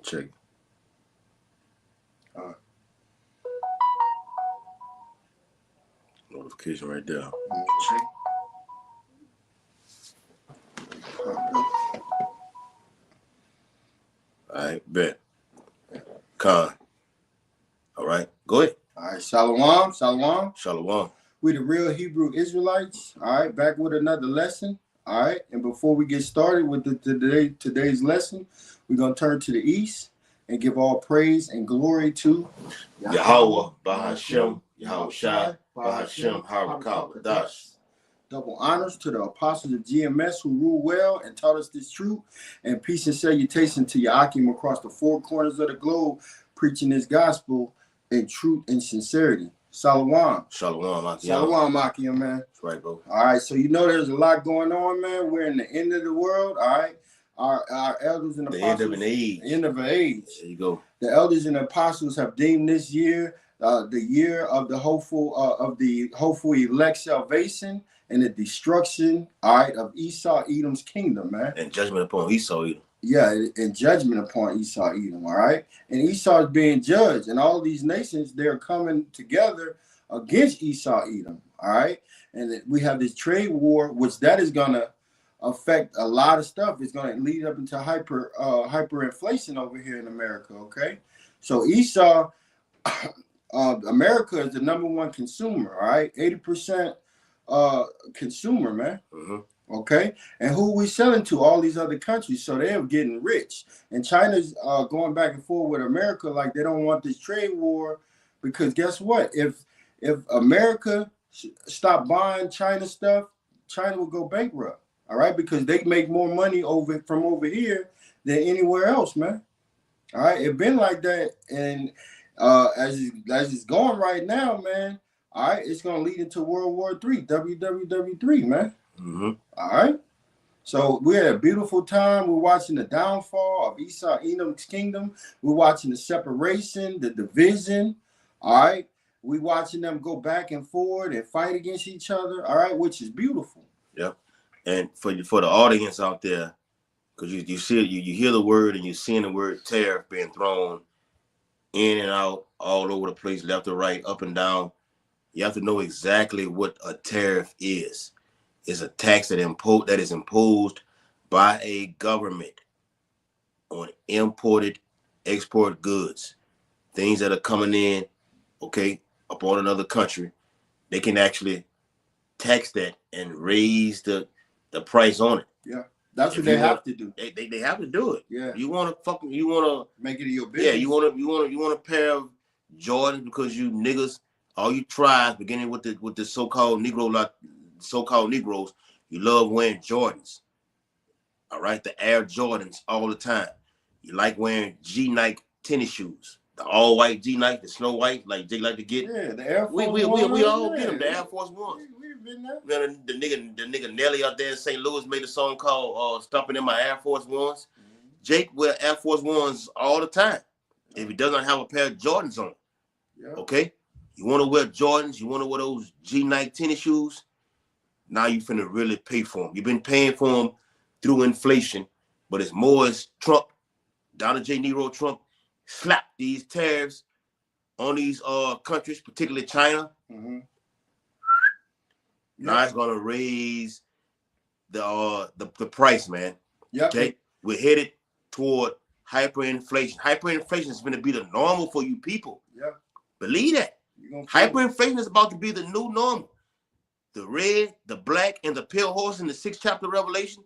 check. Notification right there. Check. All right, bet. Con. All right, go ahead. All right, Shalom, Shalom. Shalom. We the real Hebrew Israelites. All right, back with another lesson. All right, and before we get started with today's lesson, we're gonna turn to the east and give all praise and glory to Yahweh, Bahashem, Yahweh Shai, Bahashem, Harakal, Kadash. Double honors to the apostles of GMS who rule well and taught us this truth, and peace and salutation to Yakim across the four corners of the globe, preaching this gospel in truth and sincerity. Shalom. Shalom, Akim. Shalom, Akim, man. That's right, bro. All right, so you know there's a lot going on, man. We're in the end of the world, all right? Our elders and apostles. The end of an age. End of an age. There you go. The elders and apostles have deemed this year the year of the hopeful elect salvation and the destruction, all right, of Esau Edom's kingdom, man. And judgment upon Esau Edom. Yeah, and judgment upon Esau Edom, all right? And Esau is being judged, and all these nations, they're coming together against Esau Edom, all right? And we have this trade war, which that is going to affect a lot of stuff. It's going to lead up into hyperinflation over here in America, okay? So Esau, America is the number one consumer, all right? 80% consumer, man. Mm-hmm. Okay, and who we selling to? All these other countries, so they're getting rich. And China's going back and forth with America like they don't want this trade war, because guess what? If America stopped buying China stuff, China will go bankrupt. All right, because they make more money from over here than anywhere else, man. All right, it's been like that, and as it's going right now, man. All right, it's gonna lead into World War III, WWW3, man. Mm-hmm. All right. So we're at a beautiful time. We're watching the downfall of Esau Edom's kingdom. We're watching the separation, the division. All right. We're watching them go back and forth and fight against each other. All right, which is beautiful. Yep. And for the audience out there, because you see it, you hear the word and you're seeing the word tariff being thrown in and out, all over the place, left or right, up and down. You have to know exactly what a tariff is. It's a tax that is imposed by a government on imported export goods, things that are coming in, okay, upon another country. They can actually tax that and raise the price on it. Yeah, that's what they have to do. They have to do it. Yeah, you want to make it your business. Yeah, you want a pair of Jordans because you niggas, all you tribes, beginning with the so-called Negroes, you love wearing Jordans. All right, the Air Jordans all the time. You like wearing G-Nike tennis shoes, the all white G-Nike, the snow white, like they like to get. Yeah, the Air Force we all get them, the Air Force Ones. We've been there. Man, the nigga Nelly out there in St. Louis made a song called "Stomping in My Air Force Ones." Mm-hmm. Jake wear Air Force Ones all the time. If he doesn't have a pair of Jordans on, okay. You want to wear Jordans? You want to wear those G-Nike tennis shoes? Now you finna really pay for them. You've been paying for them through inflation, but it's more as Trump, Donald J. Nero Trump, slapped these tariffs on these countries, particularly China. Mm-hmm. Now it's gonna raise the price, man. Yep. Okay, we're headed toward hyperinflation. Hyperinflation is gonna be the normal for you people. Yeah. Believe that. Hyperinflation is about to be the new normal. The red, the black, and the pale horse in the 6th chapter of Revelation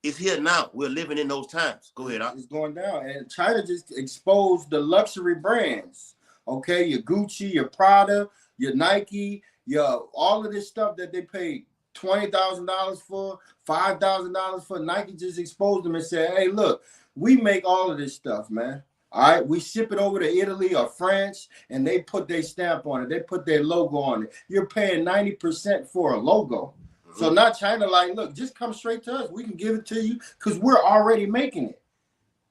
is here now. We're living in those times. Go ahead, It's going down. And China just exposed the luxury brands. Okay, your Gucci, your Prada, your Nike, your all of this stuff that they paid $20,000 for, $5,000 for. Nike just exposed them and said, hey, look, we make all of this stuff, man. All right, we ship it over to Italy or France, and they put their stamp on it. They put their logo on it. You're paying 90% for a logo. Mm-hmm. So now China like, look, just come straight to us. We can give it to you because we're already making it.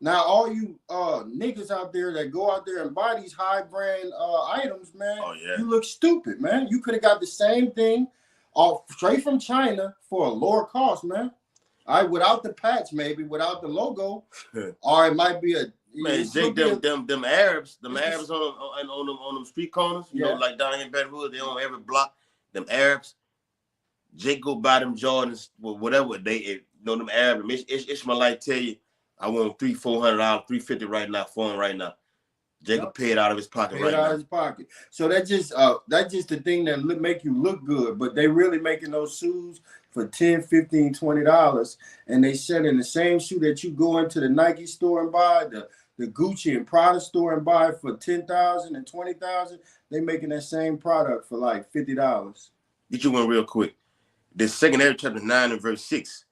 Now, all you niggas out there that go out there and buy these high brand items, man, you look stupid, man. You could have got the same thing straight from China for a lower cost, man. All right, without the patch, maybe without the logo, or it might be a Man, Jake, them Arabs, on them street corners, you know, like down here in Baton Rouge, they on every block. Them Arabs, Jake go buy them Jordans, whatever you know, them Arabs. Ishmaelite tell you, I want $300-$400, $350 right now for him right now. Jake will pay it out of his pocket right now. His pocket. So that's just the thing that make you look good, but they really making those shoes for $10, $15, $20, and they selling the same shoe that you go into the Nike store and buy, the Gucci and Prada store and buy for $10,000 and $20,000. They making that same product for like $50. Get you one real quick. This 2 Ezra chapter 9 and verse 6.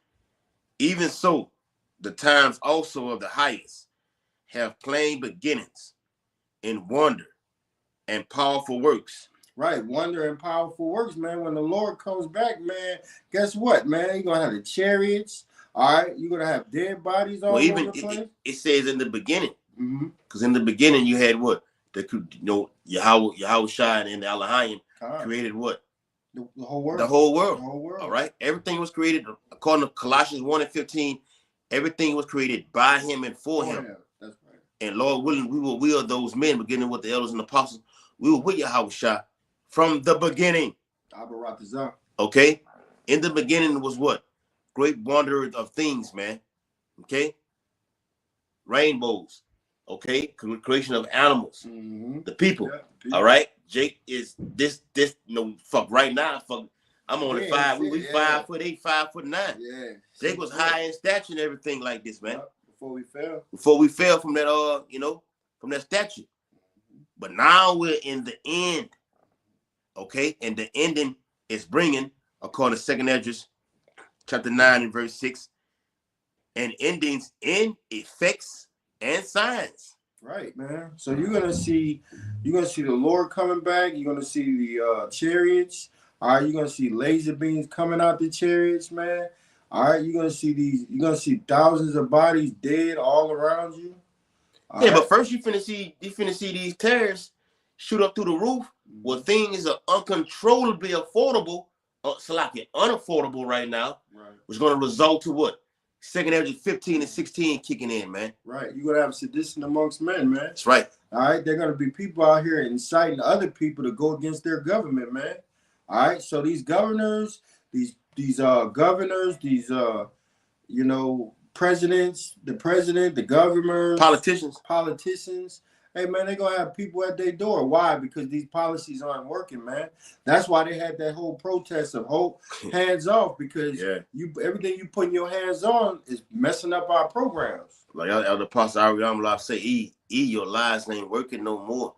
Even so, the times also of the highest have plain beginnings in wonder and powerful works. Right, wonder and powerful works, man. When the Lord comes back, man, guess what, man? You're gonna have the chariots. All right, you're gonna have dead bodies all over the place. It says in the beginning, because in the beginning you had what? Yahweh Shai and the Elohim created what? The whole world. The whole world. All right. Everything was created according to Colossians 1 and 15. Everything was created by him and for him. That's right. And Lord willing, we will will those men, beginning with the elders and apostles. We were with Yahweh Shai from the beginning. Okay. In the beginning was what? Great wonder of things, man. Okay. Rainbows. Okay. Creation of animals. The people. Yeah, all right. Jake is this fuck right now. Fuck, I'm only 5. We 5'8", 5'9". Yeah. Jake was high in stature and everything like this, man. Before we fell from that from that statue. But now we're in the end. Okay, and the ending is bringing, according to 2 Ezra chapter 9 and verse 6, and endings in effects and signs. Right, man. So you're gonna see the Lord coming back. You're gonna see the chariots. All right, you're gonna see laser beams coming out the chariots, man. All right, you're gonna see thousands of bodies dead all around you. All right. But first you finna see these terrorists shoot up through the roof. Well, things are uncontrollably unaffordable right now. Right. Which is gonna result to what? 2 Ezra 15 and 16 kicking in, man. Right. You're gonna have sedition amongst men, man. That's right. All right. They're gonna be people out here inciting other people to go against their government, man. All right. So these governors, these presidents, the president, the governors, politicians. Hey, man, they're going to have people at their door. Why? Because these policies aren't working, man. That's why they had that whole protest of hope, hands off, because everything you putting your hands on is messing up our programs. Like Elder Pastor Ariam say, your lies ain't working no more.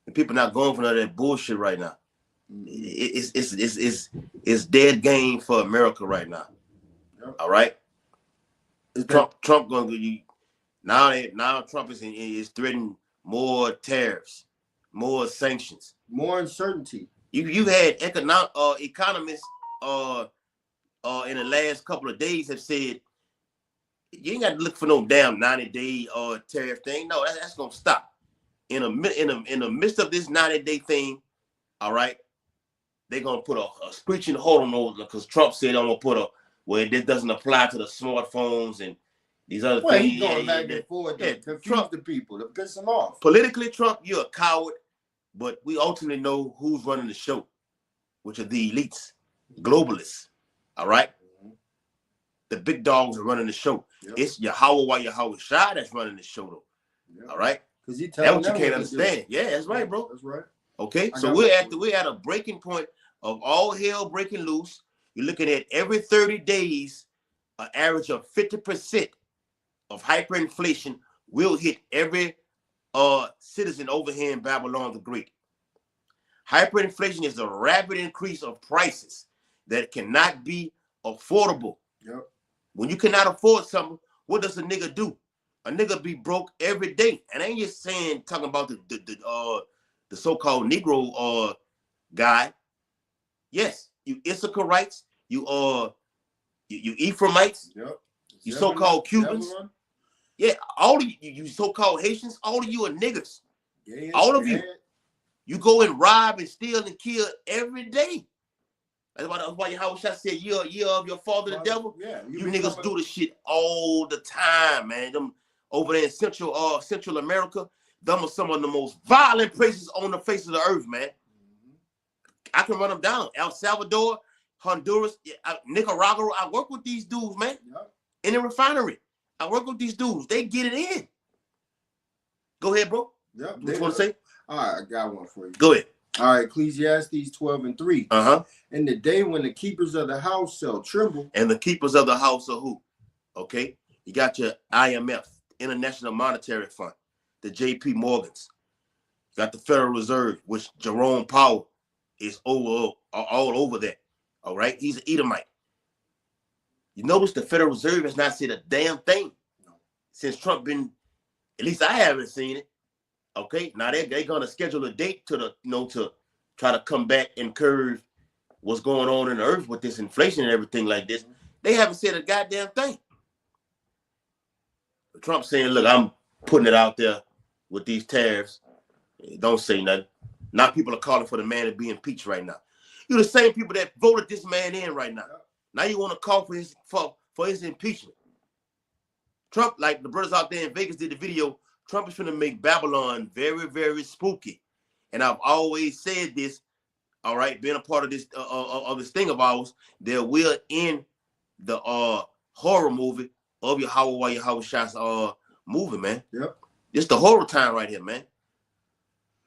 And people not going for none of that bullshit right now. It's dead game for America right now. Yep. All right? Trump going to you now Trump is threatening more tariffs, more sanctions, more uncertainty. You had economists in the last couple of days have said you ain't got to look for no damn 90-day tariff thing. No, that's gonna stop. In the midst of this 90-day thing, all right, they're gonna put a screeching hold on those because Trump said I'm gonna put this doesn't apply to the smartphones and these other things. He's going back and forth to confuse the people, to piss them off. Politically, Trump, you're a coward, but we ultimately know who's running the show, which are the elites, globalists. All right? The big dogs are running the show. Yep. It's Yahweh Shai that's running the show, though. Yep. All right? Because that's what you can't understand. Yeah, that's right, bro. That's right. Okay, so we're at a breaking point of all hell breaking loose. You're looking at every 30 days, an average of 50% of hyperinflation will hit every citizen over here in Babylon the Great. Hyperinflation is a rapid increase of prices that cannot be affordable. Yep. When you cannot afford something, what does a nigga do? A nigga be broke every day. And I ain't just talking about the so-called Negro guy. Yes, you Issacharites, you Ephraimites, yep. You so-called Cubans. Yeah, all of you so-called Haitians, all of you are niggas. All of you. You go and rob and steal and kill every day. That's why Yahweh Shah said, year of your father the devil. Yeah, you niggas do this shit all the time, man. Them over there in Central America, them are some of the most violent places on the face of the earth, man. I can run them down. El Salvador, Honduras, Nicaragua. I work with these dudes, man. Yep. In the refinery. I work with these dudes. They get it in. Go ahead, bro. Yep. What you want to say? All right, I got one for you. Go ahead. All right, Ecclesiastes 12:3. Uh-huh. In the day when the keepers of the house shall tremble. And the keepers of the house are who? Okay. You got your IMF, International Monetary Fund, the JP Morgans. You got the Federal Reserve, which Jerome Powell is all over that. All right. He's an Edomite. You notice the Federal Reserve has not said a damn thing since Trump been, at least I haven't seen it. Okay. Now they're gonna schedule a date to to try to come back and curve what's going on in the earth with this inflation and everything like this. They haven't said a goddamn thing. Trump saying, look, I'm putting it out there with these tariffs. Don't say nothing. Now people are calling for the man to be impeached right now. You're the same people that voted this man in right now. Now you want to call for his impeachment. Trump, like the brothers out there in Vegas did the video, Trump is going to make Babylon very, very spooky. And I've always said this, all right, being a part of this thing of ours, that we're in the horror movie of Yahweh Shah's movie, man. Yep. It's the horror time right here, man.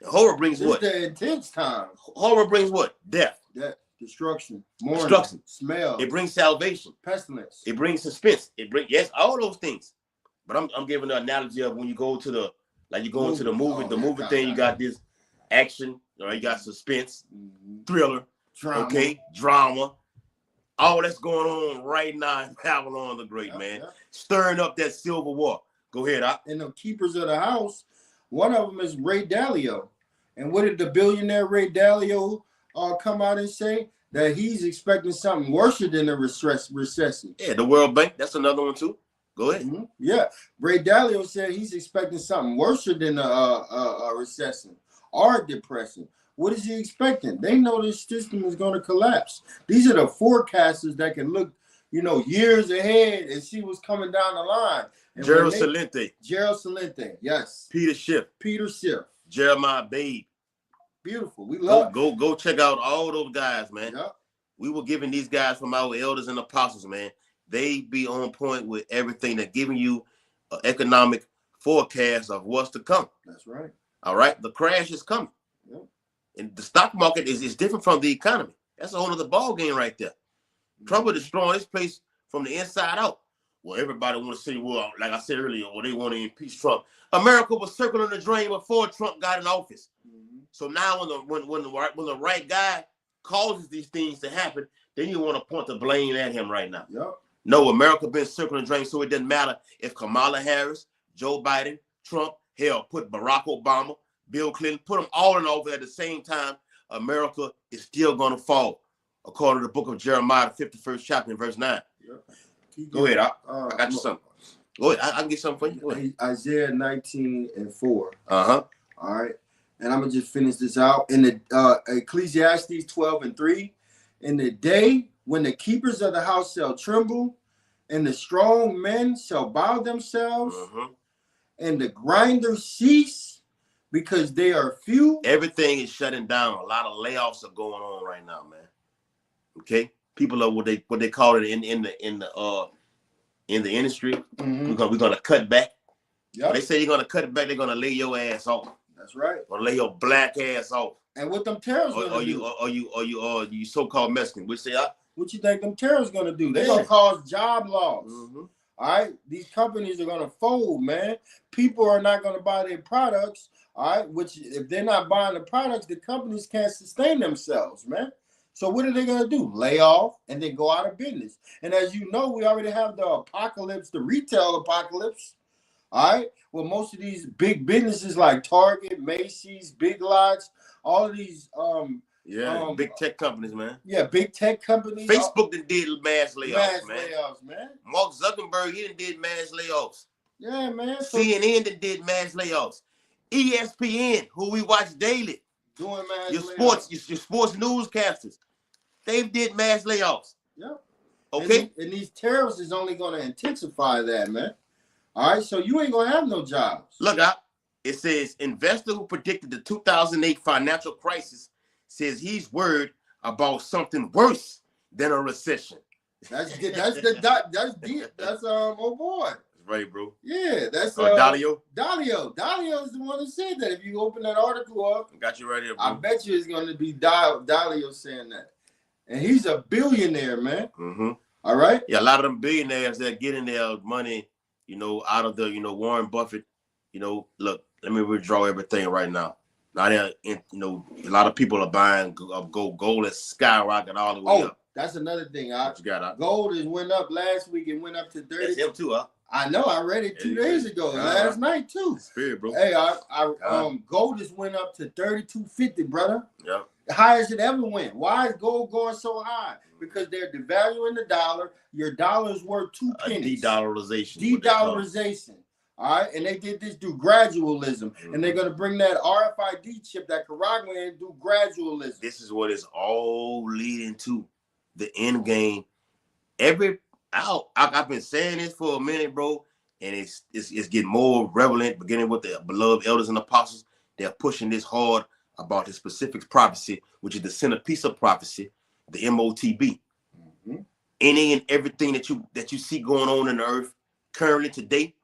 The horror brings what? It's the intense time. Horror brings what? Death. Death. Destruction. Mourning. Destruction. Smell. It brings salvation. Pestilence. It brings suspense. It brings, yes, all those things. But I'm giving the analogy of when you go to the, like you go into the movie, thing, you got this action, all right, you got suspense, thriller, drama. All that's going on right now in Babylon the Great, man. Yep. Stirring up that civil war. Go ahead, And the keepers of the house, one of them is Ray Dalio. And what did the billionaire Ray Dalio come out and say? That he's expecting something worse than a recession. Yeah, the World Bank, that's another one too. Go ahead. Mm-hmm. Yeah, Ray Dalio said he's expecting something worse than a recession or a depression. What is he expecting? They know this system is going to collapse. These are the forecasters that can look, years ahead and see what's coming down the line. Gerald Celente. Yes. Peter Schiff. Jeremiah Babe. Beautiful. We love go check out all those guys, man. Yep. We were giving these guys from our elders and apostles, man. They be on point with everything. They're giving you an economic forecast of what's to come. That's right. All right. The crash is coming. Yep. And the stock market is different from the economy. That's a whole other ball game right there. Mm-hmm. Trump is destroying this place from the inside out. Well, everybody want to say, well, like I said earlier, they want to impeach Trump. America was circling the drain before Trump got in office. Mm-hmm. So now when the right guy causes these things to happen, then you want to point the blame at him right now. Yep. No, America been circling the drain, so it doesn't matter if Kamala Harris, Joe Biden, Trump, hell, put Barack Obama, Bill Clinton, put them all in office at the same time, America is still going to fall, according to the book of Jeremiah, the 51st chapter, in verse 9. Yep. Go ahead. I got you something. Go ahead. I can get something for you. Go ahead. Isaiah 19:4. Uh-huh. All right. And I'm going to just finish this out. In the Ecclesiastes 12:3, in the day when the keepers of the house shall tremble, and the strong men shall bow themselves, and the grinders cease because they are few. Everything is shutting down. A lot of layoffs are going on right now, man. Okay, people are what they call it in the industry. Mm-hmm. We're gonna cut back. Yep. They say you're gonna cut it back. They're gonna lay your ass off. That's right. Gonna lay your black ass off. And what them tariffs gonna do? You so-called Mexican. Which say, what you think them tariffs gonna do? They're gonna cause job loss. Mm-hmm. All right, these companies are gonna fold, man. People are not gonna buy their products. All right, which if they're not buying the products, the companies can't sustain themselves, man. So what are they gonna do? Lay off and then go out of business. And as you know, we already have the apocalypse, the retail apocalypse. All right. Well, most of these big businesses like Target, Macy's, Big Lots, all of these big tech companies, man. Yeah, big tech companies. Facebook did mass layoffs, man. Mark Zuckerberg, he did mass layoffs. Yeah, man. CNN did mass layoffs. ESPN, who we watch daily, doing mass layoffs. Your sports newscasters. They've did mass layoffs. Yep. Okay. And these tariffs is only going to intensify that, man. All right, so you ain't going to have no jobs. Look out. It says investor who predicted the 2008 financial crisis says he's worried about something worse than a recession. That's deep. That's oh boy. That's right, bro. Yeah, that's Dalio. Dalio is the one that said that. If you open that article up, got you right here, bro. I bet you it's going to be Dalio saying that, and he's a billionaire, man. Mm-hmm. All right. Yeah, a lot of them billionaires that getting their money, out of the, Warren Buffett. Look, let me withdraw everything right now. Now, a lot of people are buying gold. Gold has skyrocketed all the way up. That's another thing. What you got? Gold has went up last week and went up to 30. That's him too, huh? I know. I read it 2 days ago. Last night too. Spirit, bro. Hey, gold has went up to 32.50, brother. Yeah. The highest it ever went. Why is gold going so high? Because they're devaluing the dollar. Your dollar is worth 2 pennies. De-dollarization. De-dollarization. All right, and they did this through gradualism, and they're going to bring that RFID chip, that Caragua, in through gradualism. This is what it's all leading to, the end game. I've been saying this for a minute, bro, and it's getting more prevalent, beginning with the beloved elders and apostles. They're pushing this hard about the specific prophecy, which is the centerpiece of prophecy, the MOTB. Mm-hmm. Any and everything that you see going on in the earth currently today,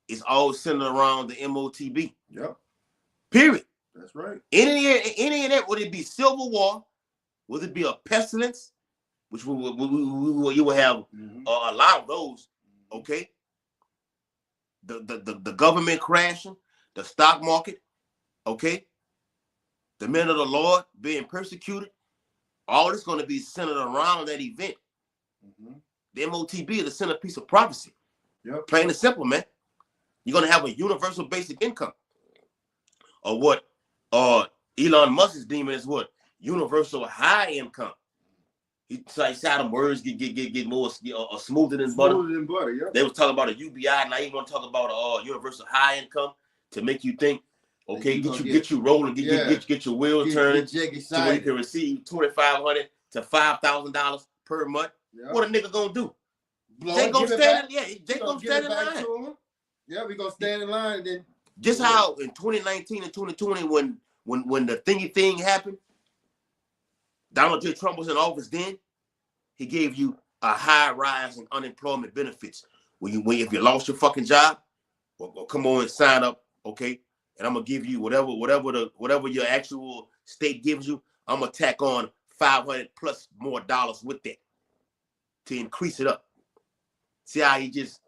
it's all centered around the MOTB. Yep. Period. That's right. Any of that, would it be civil war? Would it be a pestilence? Which you will have a lot of those. Okay. The government crashing, the stock market. Okay. The men of the Lord being persecuted. All this going to be centered around that event. Mm-hmm. The MOTB is the centerpiece of prophecy. Yep. Plain and simple, man. You're going to have a universal basic income. Or what Elon Musk is deeming as what? Universal high income. He said them words get more smoother than butter. Smoother than butter, yeah. They was talking about a UBI. Now you want to talk about universal high income to make you think, okay, get you rolling, get your wheels turning, so you can receive $2,500 to $5,000 per month. Yep. What a nigga gonna do? They gonna stand in line. Yeah, we gonna stand in line and then. Just how in 2019 and 2020, when the thingy thing happened, Donald J. Trump was in office then. He gave you a high rise in unemployment benefits. If you lost your fucking job, well, come on and sign up, okay? And I'm gonna give you whatever your actual state gives you. I'm gonna tack on $500 plus more dollars with that to increase it up. See how he just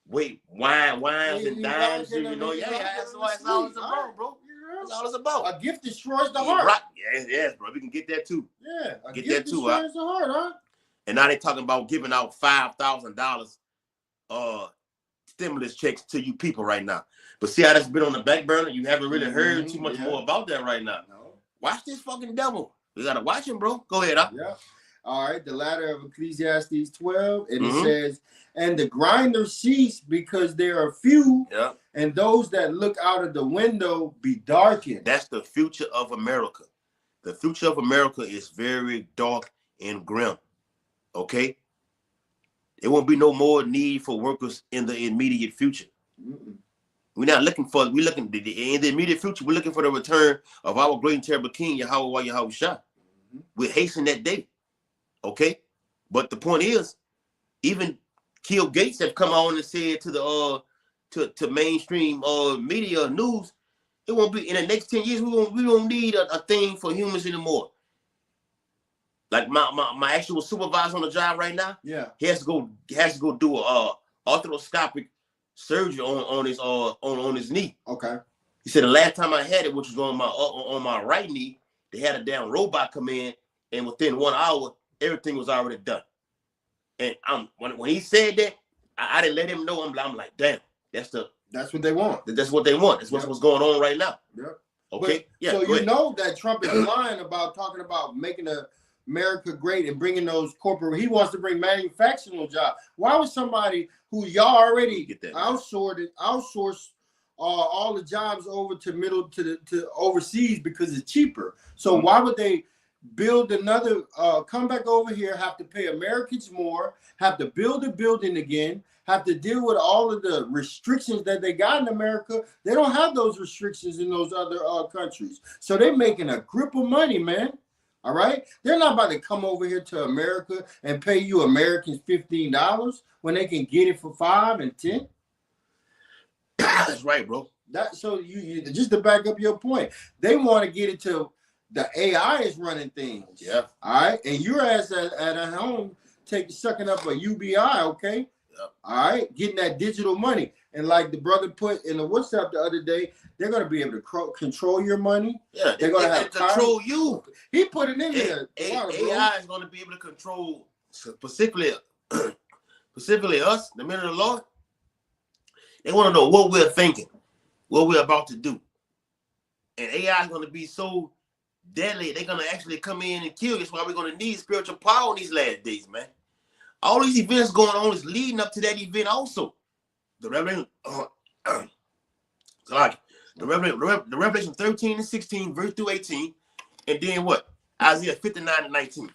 wines and dines, that's all it's about, bro. That's all it's about. A gift destroys the heart. Right. Yes, bro. We can get that too. Yeah, get that too. Destroys the heart, huh? And now they're talking about giving out $5,000 stimulus checks to you people right now. But see how that's been on the back burner? You haven't really heard too much more about that right now. No. Watch this fucking devil. We gotta watch him, bro. Go ahead, huh? Yeah. All right, the ladder of Ecclesiastes 12, and it says, and the grinder ceased because there are few, and those that look out of the window be darkened. That's the future of America. The future of America is very dark and grim. Okay? There won't be no more need for workers in the immediate future. Mm-mm. In the immediate future, we're looking for the return of our great and terrible King, Yahweh Yahushua. We're hastening that day. Okay, but the point is, even Bill Gates have come on and said to the to mainstream media news, it won't be in the next 10 years. We won't need a thing for humans anymore. Like my actual supervisor on the job right now, he has to go do a arthroscopic surgery on his knee. Okay, he said the last time I had it, which was on my right knee, they had a damn robot come in, and within 1 hour. Everything was already done. And when he said that, I didn't let him know. I'm like, damn, that's what they want. That's what they want. That's what's going on right now. Yep. Okay. So you know that Trump is lying about talking about making America great and bringing those corporate. He wants to bring manufacturing jobs. Why would somebody who y'all already outsourced all the jobs over to overseas because it's cheaper? So why would they build another, come back over here, have to pay Americans more, have to build a building again, have to deal with all of the restrictions that they got in America. They don't have those restrictions in those other countries. So they're making a grip of money, man. All right? They're not about to come over here to America and pay you Americans $15 when they can get it for $5 and $10. That's right, bro. So you just to back up your point, they want to get it to the AI is running things. Yeah. All right. And your ass at home sucking up a UBI, okay? Yep. All right, getting that digital money. And like the brother put in the WhatsApp the other day, they're going to be able to control your money. Yeah, they're going to have control you. He put it in there. AI is going to be able to control specifically us, the men of the Lord. They want to know what we're thinking, what we're about to do. And AI is going to be so deadly, they're going to actually come in and kill you. That's why we're going to need spiritual power in these last days, man. All these events going on is leading up to that event also. The Revelation, the Revelation 13 and 16, verse through 18, and then what? Isaiah 59 and 19.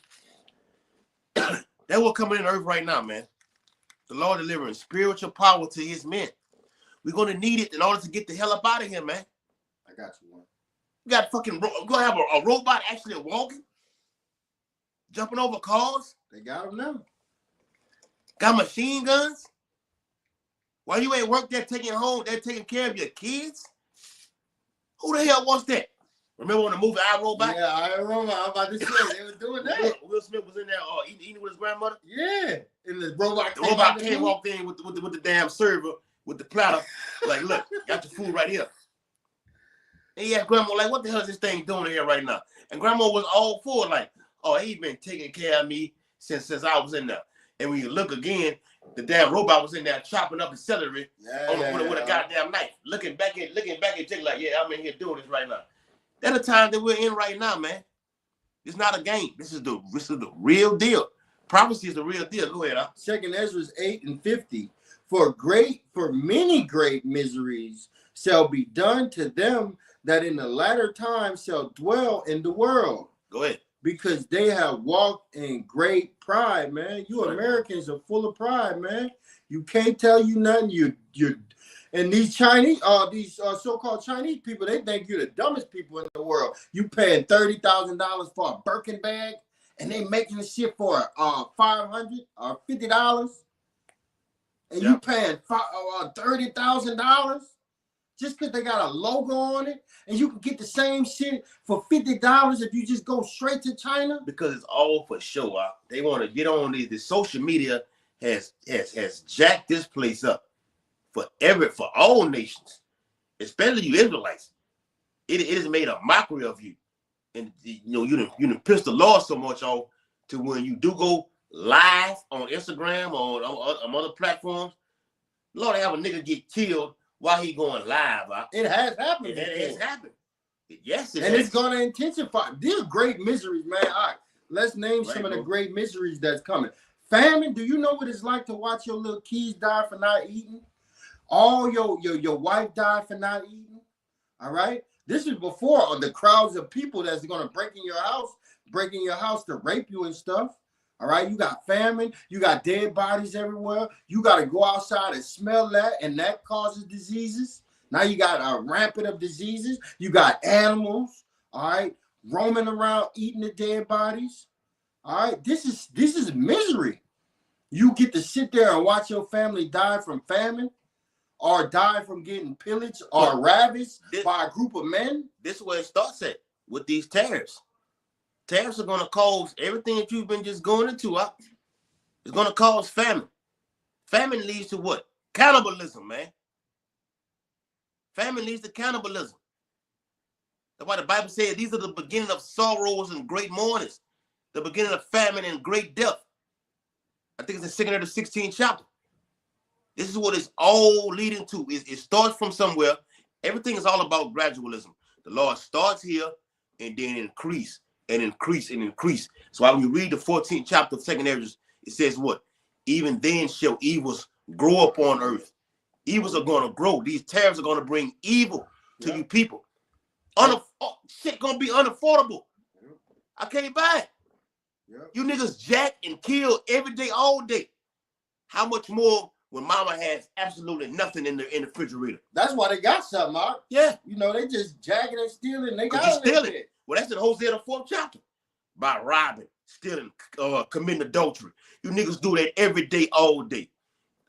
That's what's coming in earth right now, man. The Lord delivering spiritual power to his men. We're going to need it in order to get the hell up out of here, man. I got you, man. You got fucking, we're going to have a robot actually walking, jumping over cars. They got them now. Got machine guns. While you ain't work, they're taking care of your kids. Who the hell wants that? Remember when the movie I Robot? Yeah, I remember. I'm about to say they were doing that. Will Smith was in there eating with his grandmother. Yeah, and the robot walked in with the damn server with the platter. Like, look, got your food right here. And he asked grandma, like, what the hell is this thing doing here right now? And grandma was all for it, like, oh, he's been taking care of me since I was in there. And when you look again, the damn robot was in there chopping up the celery with a goddamn knife. Looking back at Jake like, yeah, I'm in here doing this right now. That's the time that we're in right now, man. It's not a game. This is the real deal. Prophecy is the real deal. Go ahead, huh? 2 Ezra 8 and 50. For many great miseries shall be done to them that in the latter time shall dwell in the world. Go ahead. Because they have walked in great pride, man. You Americans are full of pride, man. You can't tell you nothing. And these Chinese, so-called Chinese people, they think you're the dumbest people in the world. You paying $30,000 for a Birkin bag, and they making the shit for $500 or $50, and you paying $30,000 just because they got a logo on it, and you can get the same shit for $50 if you just go straight to China. Because it's all for show. They want to get on the social media has jacked this place up for all nations, especially you Israelites. It has made a mockery of you, and you done pissed the Lord so much off to when you do go live on Instagram or on other platforms. Lord, have a nigga get killed while he going live. It has happened. It has happened. Yes, and it's going to intensify. These are great miseries, man. All right, let's name some of the great miseries that's coming. Famine. Do you know what it's like to watch your little kids die for not eating? All your wife died for not eating. All right. This is before the crowds of people that's going to break in your house to rape you and stuff. All right. You got famine. You got dead bodies everywhere. You got to go outside and smell that, and that causes diseases. Now you got a rampant of diseases. You got animals, all right, roaming around eating the dead bodies. All right, this is misery. You get to sit there and watch your family die from famine, or die from getting pillaged or ravaged by a group of men. This is where it starts at with these tariffs. Tariffs are going to cause everything that you've been just going into. It's going to cause famine. Famine leads to what? Cannibalism, man. Famine leads to cannibalism. That's why the Bible says these are the beginning of sorrows and great mournings, the beginning of famine and great death. I think it's in 2 Ezra 16th chapter. This is what it's all leading to. It starts from somewhere. Everything is all about gradualism. The Lord starts here and then increase and increase and increase. So when you read the 14th chapter of 2 Ezra, it says what? Even then shall evils grow upon earth. Evils are going to grow. These tariffs are going to bring evil to you people. Shit going to be unaffordable. I can't buy it. Yep. You niggas jack and kill every day, all day. How much more when mama has absolutely nothing in the refrigerator? That's why they got something, Mark. Yeah. You know, they just jacking and stealing. They got you a little stealing. bit. Well, that's in Hosea the 4th chapter. By robbing, stealing, committing adultery. You niggas do that every day, all day.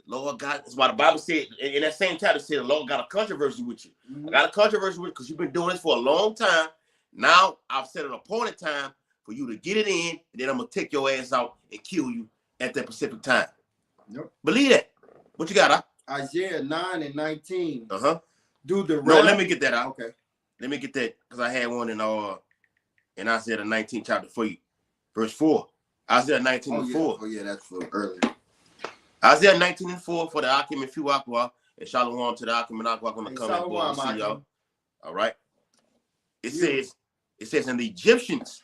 The Lord God, that's why the Bible said, in that same chapter, said the Lord got a controversy with you. I got a controversy with you because you've been doing this for a long time. Now I've set an appointed time for you to get it in, and then I'm gonna take your ass out and kill you at that specific time. Yep. Believe that. What you got, huh? Isaiah 9 and 19. Do the no, let me get that out. Okay. Let me get that because I had one in Isaiah the 19th chapter for you. Verse 4. Isaiah 19 and 4. Oh yeah, that's for earlier. Isaiah 19 and 4 for the Akim and Fiwakwa, and Shalom to the Akim and Aqua on the comment board. See y'all. All right. It says, and the Egyptians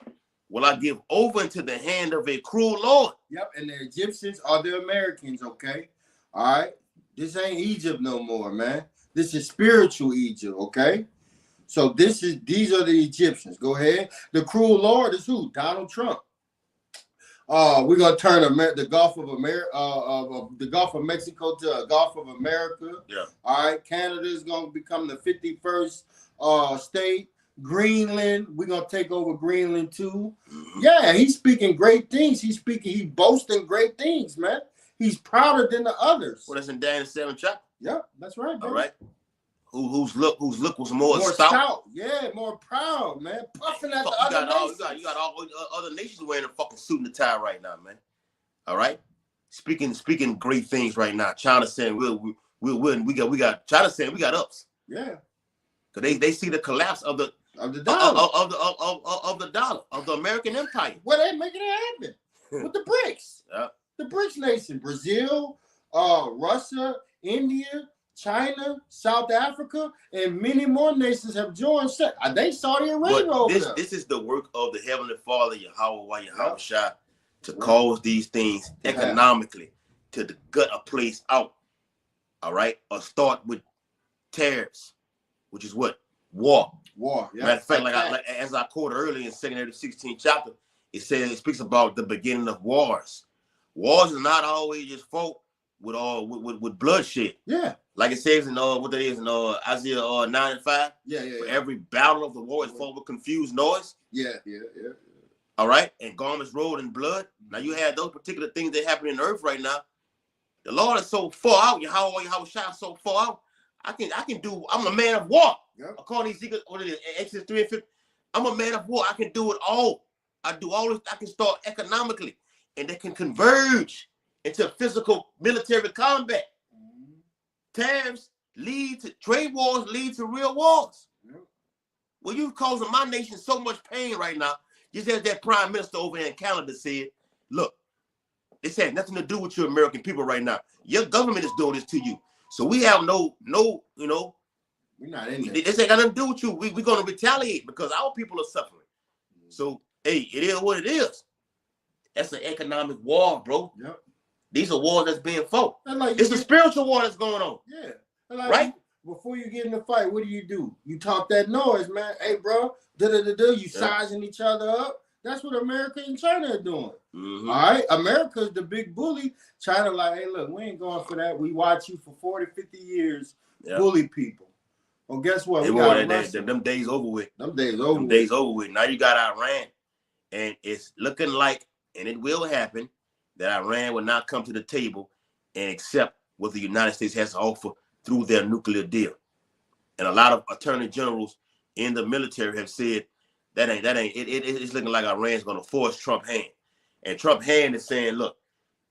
will I give over into the hand of a cruel Lord. Yep, and the Egyptians are the Americans, okay? All right. This ain't Egypt no more, man. This is spiritual Egypt, okay? So these are the Egyptians. Go ahead. The cruel Lord is who? Donald Trump. We're gonna turn the Gulf of the Gulf of Mexico to a Gulf of America. Yeah. All right. Canada is gonna become the 51st state. Greenland, we're gonna take over Greenland too. Yeah, he's speaking great things. He's boasting great things, man. He's prouder than the others. Well, that's in Daniel 7 chapter. Yeah, that's right. Bro. All right. Whose look was more stout. Yeah, more proud, man. Puffing at the other nations. You got all other nations wearing a fucking suit and tie right now, man. All right. Speaking great things right now. China saying we'll win. We got China saying we got ups. Yeah. Because they see the collapse of the dollar. Of the dollar, of the American empire. Well, they making it happen with the BRICS. Yeah. The BRICS nation, Brazil, Russia, India, China, South Africa, and many more nations have joined. They Saudi Arabia over there. This is the work of the Heavenly Father, Yahweh Shai, to cause these things economically to gut a place out. All right, or start with tariffs, which is what war. Yeah. Matter of fact, like as I quoted earlier in 2 Edith 16th chapter, it speaks about the beginning of wars. Wars is not always just fought with bloodshed. Yeah. Like it says in Isaiah 9 and 5. Yeah. For every battle of the war is fought with confused noise. Yeah. All right, and garments rolled in blood. Now you have those particular things that happen in the earth right now. The Lord is so far out. Yahweh Shai is so far out. I'm a man of war. Yep. According to Ezekiel, Exodus 3 and 5, I'm a man of war. I can do it all. I do all this. I can start economically, and they can converge into physical military combat. Tariffs lead to trade wars, lead to real wars. Yep. Well, you're causing my nation so much pain right now. Just as that prime minister over there in Canada said, look, this has nothing to do with you American people right now. Your government is doing this to you. So we have no, we're not in there. This ain't got nothing to do with you. We're going to retaliate because our people are suffering. So, hey, it is what it is. That's an economic war, bro. Yep. These are wars that's being fought. It's a spiritual war that's going on. Yeah. Right? Before you get in the fight, what do? You talk that noise, man. Hey, bro, you sizing each other up. That's what America and China are doing. Mm-hmm. All right? America's the big bully. China like, hey, look, we ain't going for that. We watch you for 40, 50 years bully people. Well, guess what? Them days over with. Them days over with. Now you got Iran, and it's looking like, and it will happen, that Iran will not come to the table and accept what the United States has to offer through their nuclear deal. And a lot of attorney generals in the military have said it's looking like Iran's going to force Trump hand. And Trump hand is saying, look,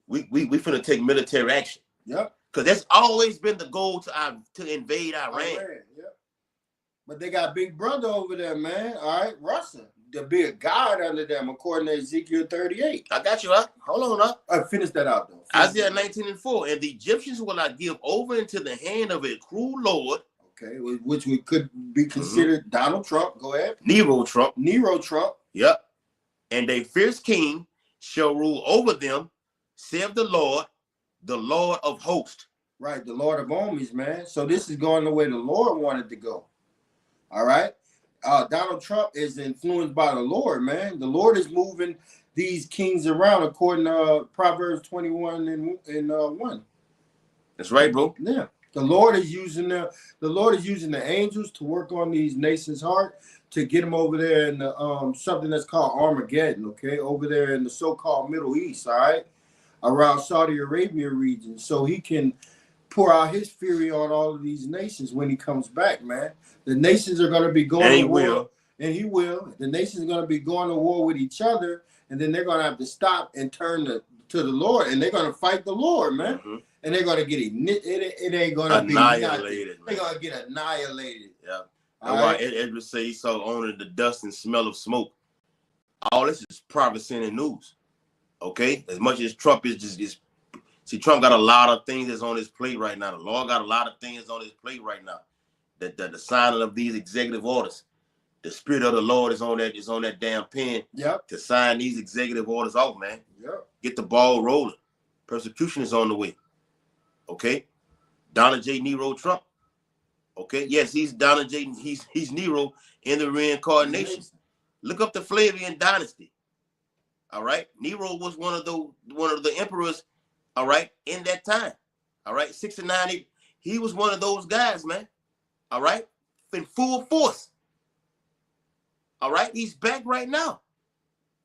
we finna take military action. Yep. Because that's always been the goal to invade Iran. Yep. But they got big brother over there, man. All right, Russia. There'll be a God under them, according to Ezekiel 38. I got you, huh? Hold on, huh? Finish that out, though. Isaiah 19 and 4. And the Egyptians will I give over into the hand of a cruel Lord. Okay, which we could be considered Donald Trump. Go ahead. Nero Trump. Yep. And a fierce king shall rule over them, saith the Lord of hosts. Right, the Lord of armies, man. So this is going the way the Lord wanted to go. All right. Donald Trump is influenced by the Lord, man. The Lord is moving these kings around according to Proverbs 21 and 1. That's right, bro. Yeah. The Lord is using the angels to work on these nations' heart to get them over there in the something that's called Armageddon, okay? Over there in the so-called Middle East, all right? Around Saudi Arabia region. So he can pour out his fury on all of these nations when he comes back, man. The nations are going to be going to war. And he will. The nations are going to be going to war with each other, and then they're going to have to stop and turn to the Lord, and they're going to fight the Lord, man. Mm-hmm. And they're going to get it ain't going to be annihilated. They're going to get annihilated. Yeah. That's why Edward say he saw only the dust and smell of smoke. All this is prophecy and news. Okay? As much as Trump is just see, Trump got a lot of things that's on his plate right now. The Lord got a lot of things on his plate right now. The signing of these executive orders. The spirit of the Lord is on that damn pen to sign these executive orders off, man. Yep. Get the ball rolling. Persecution is on the way. Okay? Donald J. Nero Trump. Okay? Yes, he's Donald J. He's Nero in the reincarnation. Look up the Flavian dynasty. All right? Nero was one of the emperors, all right, in that time. All right? 69. He was one of those guys, man. All right? In full force. All right, he's back right now.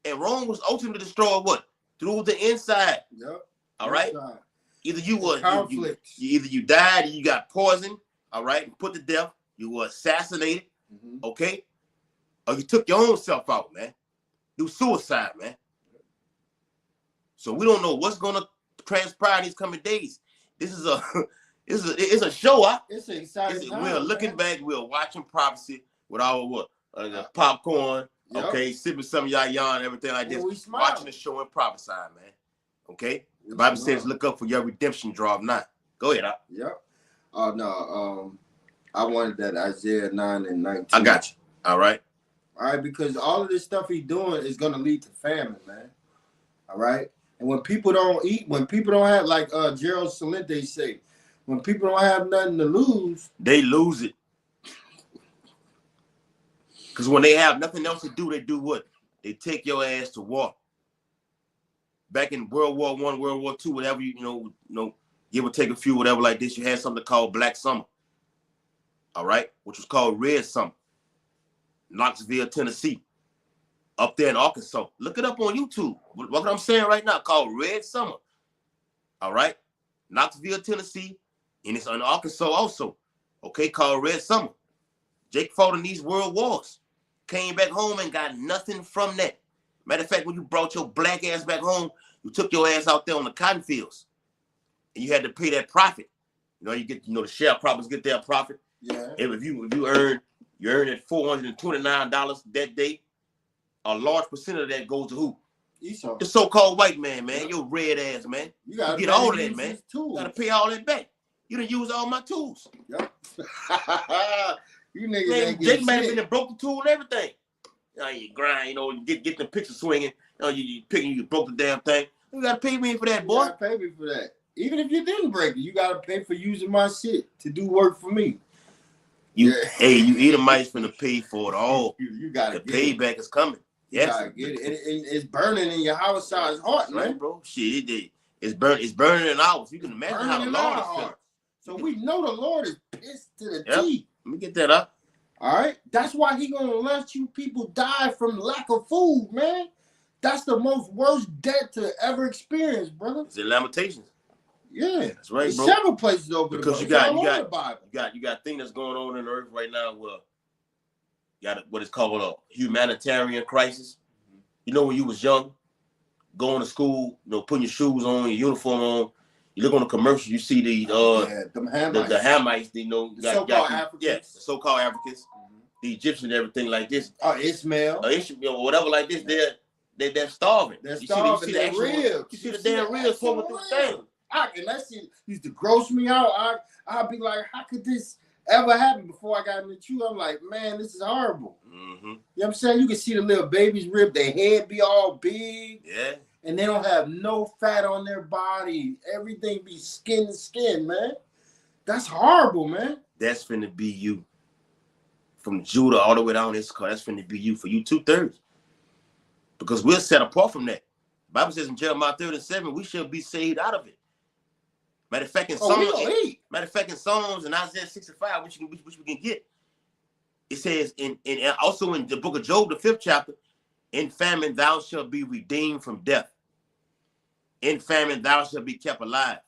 And Rome was ultimately destroyed what? Through the inside. Yep. All right. Either you were either you died, you got poisoned, all right, and put to death, you were assassinated, okay? Or you took your own self out, man. Do suicide, man. So we don't know what's gonna transpire in these coming days. This is it's a show, huh? It's an exciting time, we're looking back, we're watching prophecy with our what? Popcorn, okay, sipping some of y'all yarn, everything like this, watching the show and prophesying, man. Okay, the Bible says, "Look up for your redemption, draw of nigh." Go ahead, Yep. No, I wanted that Isaiah 9 and 19. I got you. All right, because all of this stuff he's doing is gonna lead to famine, man. All right, and when people don't eat, when people don't have, like Gerald Salente say, when people don't have nothing to lose, they lose it. Because when they have nothing else to do, they do what? They take your ass to war. Back in World War I, World War II, whatever, you know, give or take a few, whatever like this, you had something called Black Summer. All right? Which was called Red Summer. Knoxville, Tennessee. Up there in Arkansas. Look it up on YouTube. What I'm saying right now, called Red Summer. All right? Knoxville, Tennessee. And it's in Arkansas also. Okay, called Red Summer. Jake fought in these world wars. Came back home and got nothing from that. Matter of fact, when you brought your black ass back home, you took your ass out there on the cotton fields. And you had to pay that profit. You know, the sharecroppers get their profit. Yeah. If you earn at $429 that day, a large percent of that goes to who? Esau. The so-called white man, your red ass, man. You gotta get all of that, man. You gotta pay all that back. You done use all my tools. Yep. You niggas man, ain't Jake might have been and broke the tool and everything. You grind, get the picture swinging. You broke the damn thing. You gotta pay me for that, boy. You gotta pay me for that. Even if you didn't break it, you gotta pay for using my shit to do work for me. You Edomites finna pay for it all. You gotta the payback is coming. Yes, you gotta get it. It's burning in your house size heart, man. Right, bro. Shit, it's burning in ours. You can imagine how the Lord is feeling. So we know the Lord is pissed to the teeth. Let me get that up. All right. That's why he gonna let you people die from lack of food, man. That's the most worst death to ever experience, brother. It's in Lamentations. Yeah, that's right, bro. Several places over because you got things that's going on in the earth right now. Well, you got what is called a humanitarian crisis. You know, when you was young, going to school, putting your shoes on, your uniform on. You look on the commercial, you see the Hamites, the so-called Africans. Yes, the so-called Africans, the Egyptians, everything like this. Ishmael, whatever like this. They're starving. They're starving. You see the damn ribs swimming through the thing. That shit used to gross me out. I'd be like, how could this ever happen? Before I got into you, I'm like, man, this is horrible. You know what I'm saying? You can see the little baby's rib, their head be all big. Yeah. And they don't have no fat on their body. Everything be skin to skin, man. That's horrible, man. That's finna be you. from Judah all the way down this car. That's finna be you, for you 2/3. Because we're set apart from that. The Bible says in Jeremiah 37, we shall be saved out of it. Matter of fact, in Psalms and Isaiah 65, which we can get, it says also in the book of Job, the 5th chapter, in famine thou shalt be redeemed from death. In famine thou shalt be kept alive.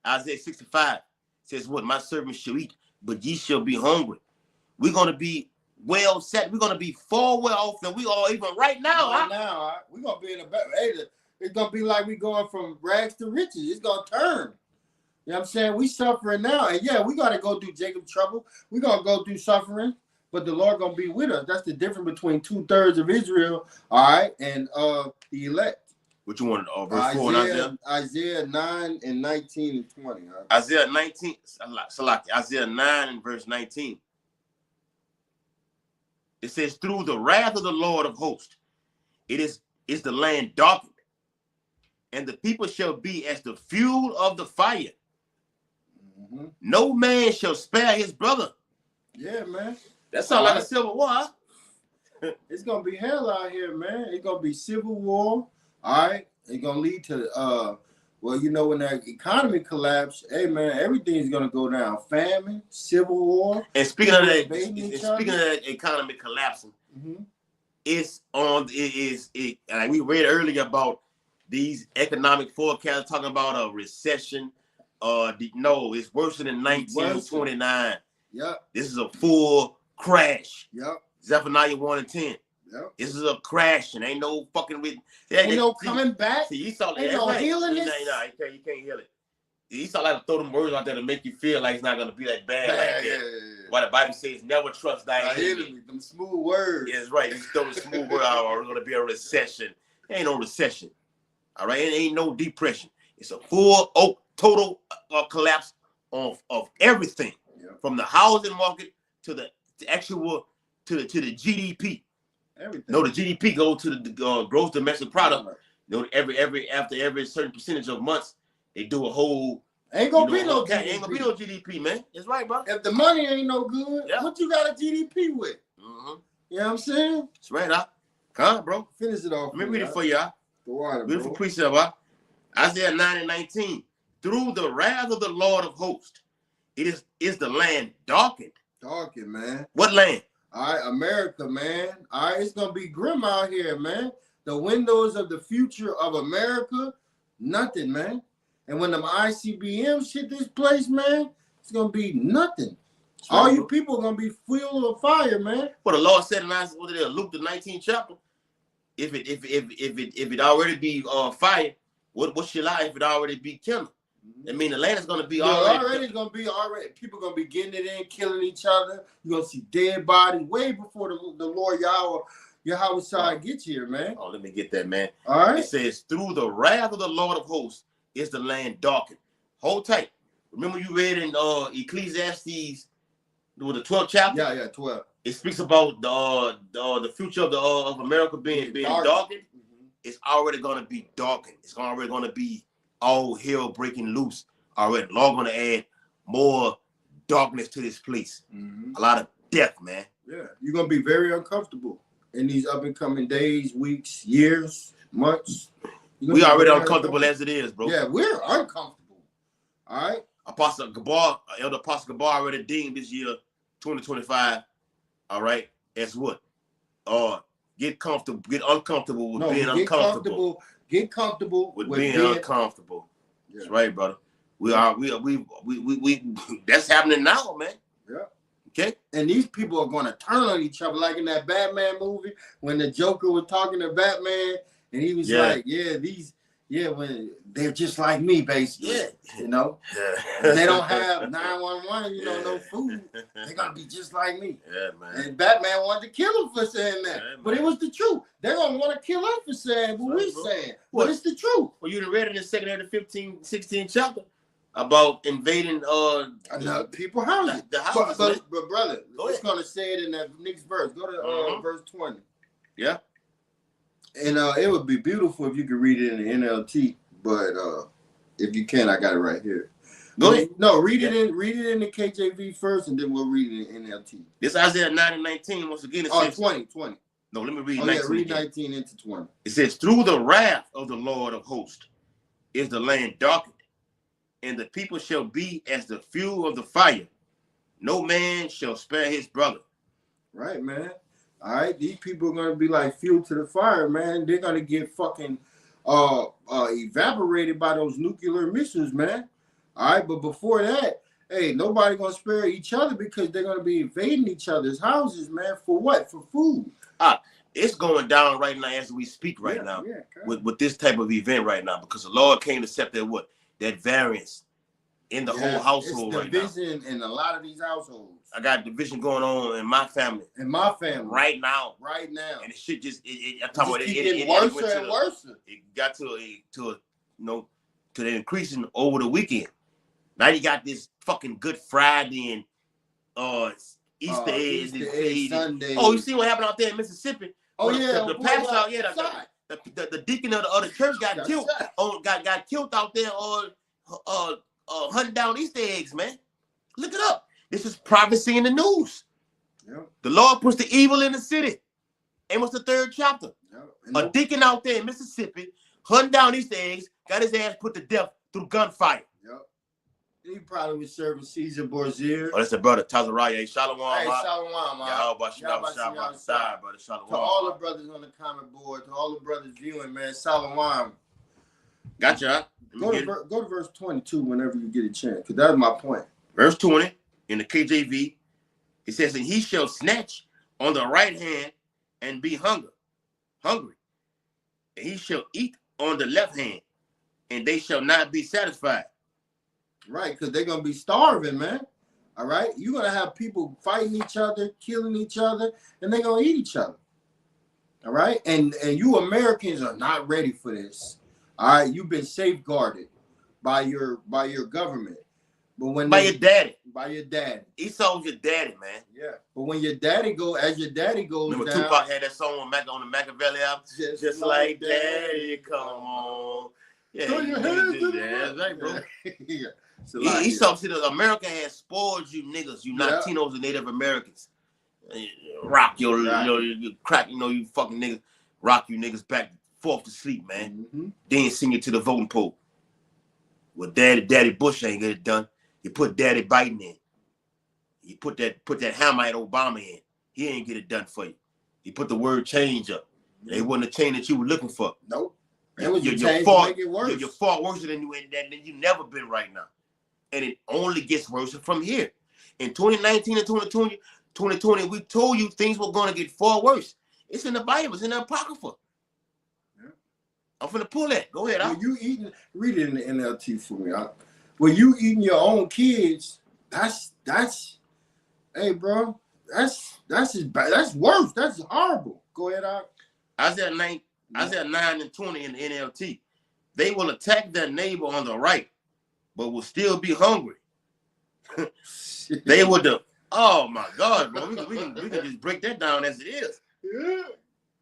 Isaiah 65 says, what? My servants shall eat, but ye shall be hungry. We're going to be well set. We're going to be far well off than we are even right now. We're going to be in a better. It's going to be like we going from rags to riches. It's going to turn. You know what I'm saying? We suffering now. And yeah, we got to go through Jacob's trouble. We're going to go through suffering, but the Lord going to be with us. That's the difference between 2/3 of Israel, all right, and the elect. What you wanted? Verse 4 and Isaiah 9 and 19 and 20. Right? Isaiah 19, Isaiah 9 and verse 19. It says, through the wrath of the Lord of hosts, is the land darkened, and the people shall be as the fuel of the fire. Mm-hmm. No man shall spare his brother. Yeah, man. That sounds like a civil war. Huh? It's going to be hell out here, man. It's going to be civil war. All right. It's going to lead to, when that economy collapse, hey, man, everything's going to go down. Famine, civil war. And speaking of that economy collapsing, mm-hmm. We read earlier about these economic forecasts talking about a recession. No, it's worse than 1929. Yep. This is a full crash. Yep. Zephaniah 1 and 10. Yep. This is a crash, and ain't no fucking ain't no coming back. See, you saw ain't no healing this. No, you can't heal it. You saw like to throw them words out there to make you feel like it's not gonna be that bad. Like that. Yeah. Why the Bible says never trust thy enemy. Them smooth words. Yeah, that's right. You throw the smooth word out, or it's gonna be a recession. There ain't no recession. All right, it ain't no depression. It's a full total collapse of everything, from the housing market to the actual to the GDP. Everything. No, the GDP goes to the gross domestic product. You know, after every certain percentage of months, they do a whole. Ain't gonna be no GDP. Ain't gonna be no GDP, man. That's right, bro. If the money ain't no good, what you got a GDP with? Mm-hmm. You know what I'm saying? That's right, huh? Come on, bro. Finish it off. Let me read it for y'all. Go on, beautiful precept, huh? Isaiah 9 and 19. Through the wrath of the Lord of hosts, is the land darkened. Darkened, man. What land? All right, America, man. All right, it's gonna be grim out here, man. The windows of the future of America, nothing, man. And when them ICBMs hit this place, man, it's gonna be nothing. All you people are gonna be fuel of fire, man. Well, the Lord said in Luke the 19th chapter, if it already be fire, what shall I if it already be killing? I mean, the land is going to be already. People going to be getting it in, killing each other. You're going to see dead bodies way before the Lord Yahweh gets here, man. Oh, let me get that, man. All right. It says, through the wrath of the Lord of hosts is the land darkened. Hold tight. Remember you read in Ecclesiastes, with the 12th chapter? Yeah, 12. It speaks about the future of America being darkened. Mm-hmm. It's already going to be darkened. It's already going to be all hell breaking loose already. Lord going to add more darkness to this place. Mm-hmm. A lot of death, man. Yeah, you're going to be very uncomfortable in these up and coming days, weeks, years, months. We already uncomfortable as it is, bro. Yeah, we're uncomfortable. All right. Elder Apostle Gabar already deemed this year 2025. All right. As what? Get uncomfortable with being uncomfortable. Get comfortable with being uncomfortable. Yeah. That's right, brother. We that's happening now, man. Yeah. Okay. And these people are going to turn on each other, like in that Batman movie when the Joker was talking to Batman, and he was like, when they're just like me, basically. Yeah. You know, they don't have 911, no food. They're gonna be just like me. Yeah, man. And Batman wanted to kill him for saying that, but it was the truth. They're gonna want to kill us for saying what we're saying, but it's the truth. Well, you read in the 2nd and the 15th, 16th chapter about invading people's houses. The houses, but brother, it's gonna say it in that next verse. Go to verse 20. Yeah. And it would be beautiful if you could read it in the NLT, but if you can, I got it right here. Go ahead. No, read it in the KJV first, and then we'll read it in NLT. This Isaiah 9 and 19, once again, it says... 20. No, let me read 19 read again. 19 into 20. It says, through the wrath of the Lord of hosts is the land darkened, and the people shall be as the fuel of the fire. No man shall spare his brother. Right, man. All right, these people are gonna be like fuel to the fire, man. They're gonna get fucking evaporated by those nuclear missiles, man. All right, but before that, hey, nobody gonna spare each other because they're gonna be invading each other's houses, man. For what? For food. It's going down right now as we speak right now with this type of event right now, because the Lord came to set that variance in the whole household right now. Division in a lot of these households. I got division going on in my family. Right now. And it should I'm talking about it worse and worse. It got to the increasing over the weekend. Now you got this fucking Good Friday and Easter egg Sunday. Oh, you see what happened out there in Mississippi? Oh yeah, the pastor out here, the deacon of the other church got killed. Got killed out there hunting down Easter eggs, man. Look it up. This is prophecy in the news. Yep. The Lord puts the evil in the city. Amos the 3rd chapter. Yep. A deacon out there in Mississippi hunting down Easter eggs, got his ass put to death through gunfire. Yep. He probably was serving Caesar Borgia. Oh, that's a brother, Tazariah. Shalom. Hey, shalom, man. Brother, shalom. To all the brothers on the comment board, to all the brothers viewing, man, shalom. Gotcha. Go to verse 22 whenever you get a chance, because that's my point. Verse 20 in the KJV, it says, and he shall snatch on the right hand and be hungry. And he shall eat on the left hand, and they shall not be satisfied. Right, because they're gonna be starving, man. All right, you're gonna have people fighting each other, killing each other, and they're gonna eat each other. All right, and you Americans are not ready for this. All right, you've been safeguarded by your government, but when your daddy, Esau's your daddy, man. Yeah, but when your daddy goes remember down, Tupac had that song on the Machiavelli album, just like Daddy, come on. Yeah, that's right, bro. Yeah. Esau said America has spoiled you niggas, you Latinos and Native Americans. Rock your crack, you fucking niggas, rock you niggas back forth to sleep, man. Mm-hmm. Then sing it to the voting poll. Well, Daddy Bush ain't get it done. You put Daddy Biden in. You put that Hamite Obama in. He ain't get it done for you. He put the word change up. Mm-hmm. It wasn't a change that you were looking for. Nope. You're far worse than you never been right now. And it only gets worse from here. In 2019 and 2020, we told you things were going to get far worse. It's in the Bible. It's in the Apocrypha. Yeah. I'm finna pull that. Go ahead. Read it in the NLT for me. When you eating your own kids, that's hey, bro, that's worse. That's horrible. Go ahead, Isaiah 9 and 20 in the NLT. They will attack their neighbor on the right, but will still be hungry. They would oh my God, bro. We can just break that down as it is. Yeah.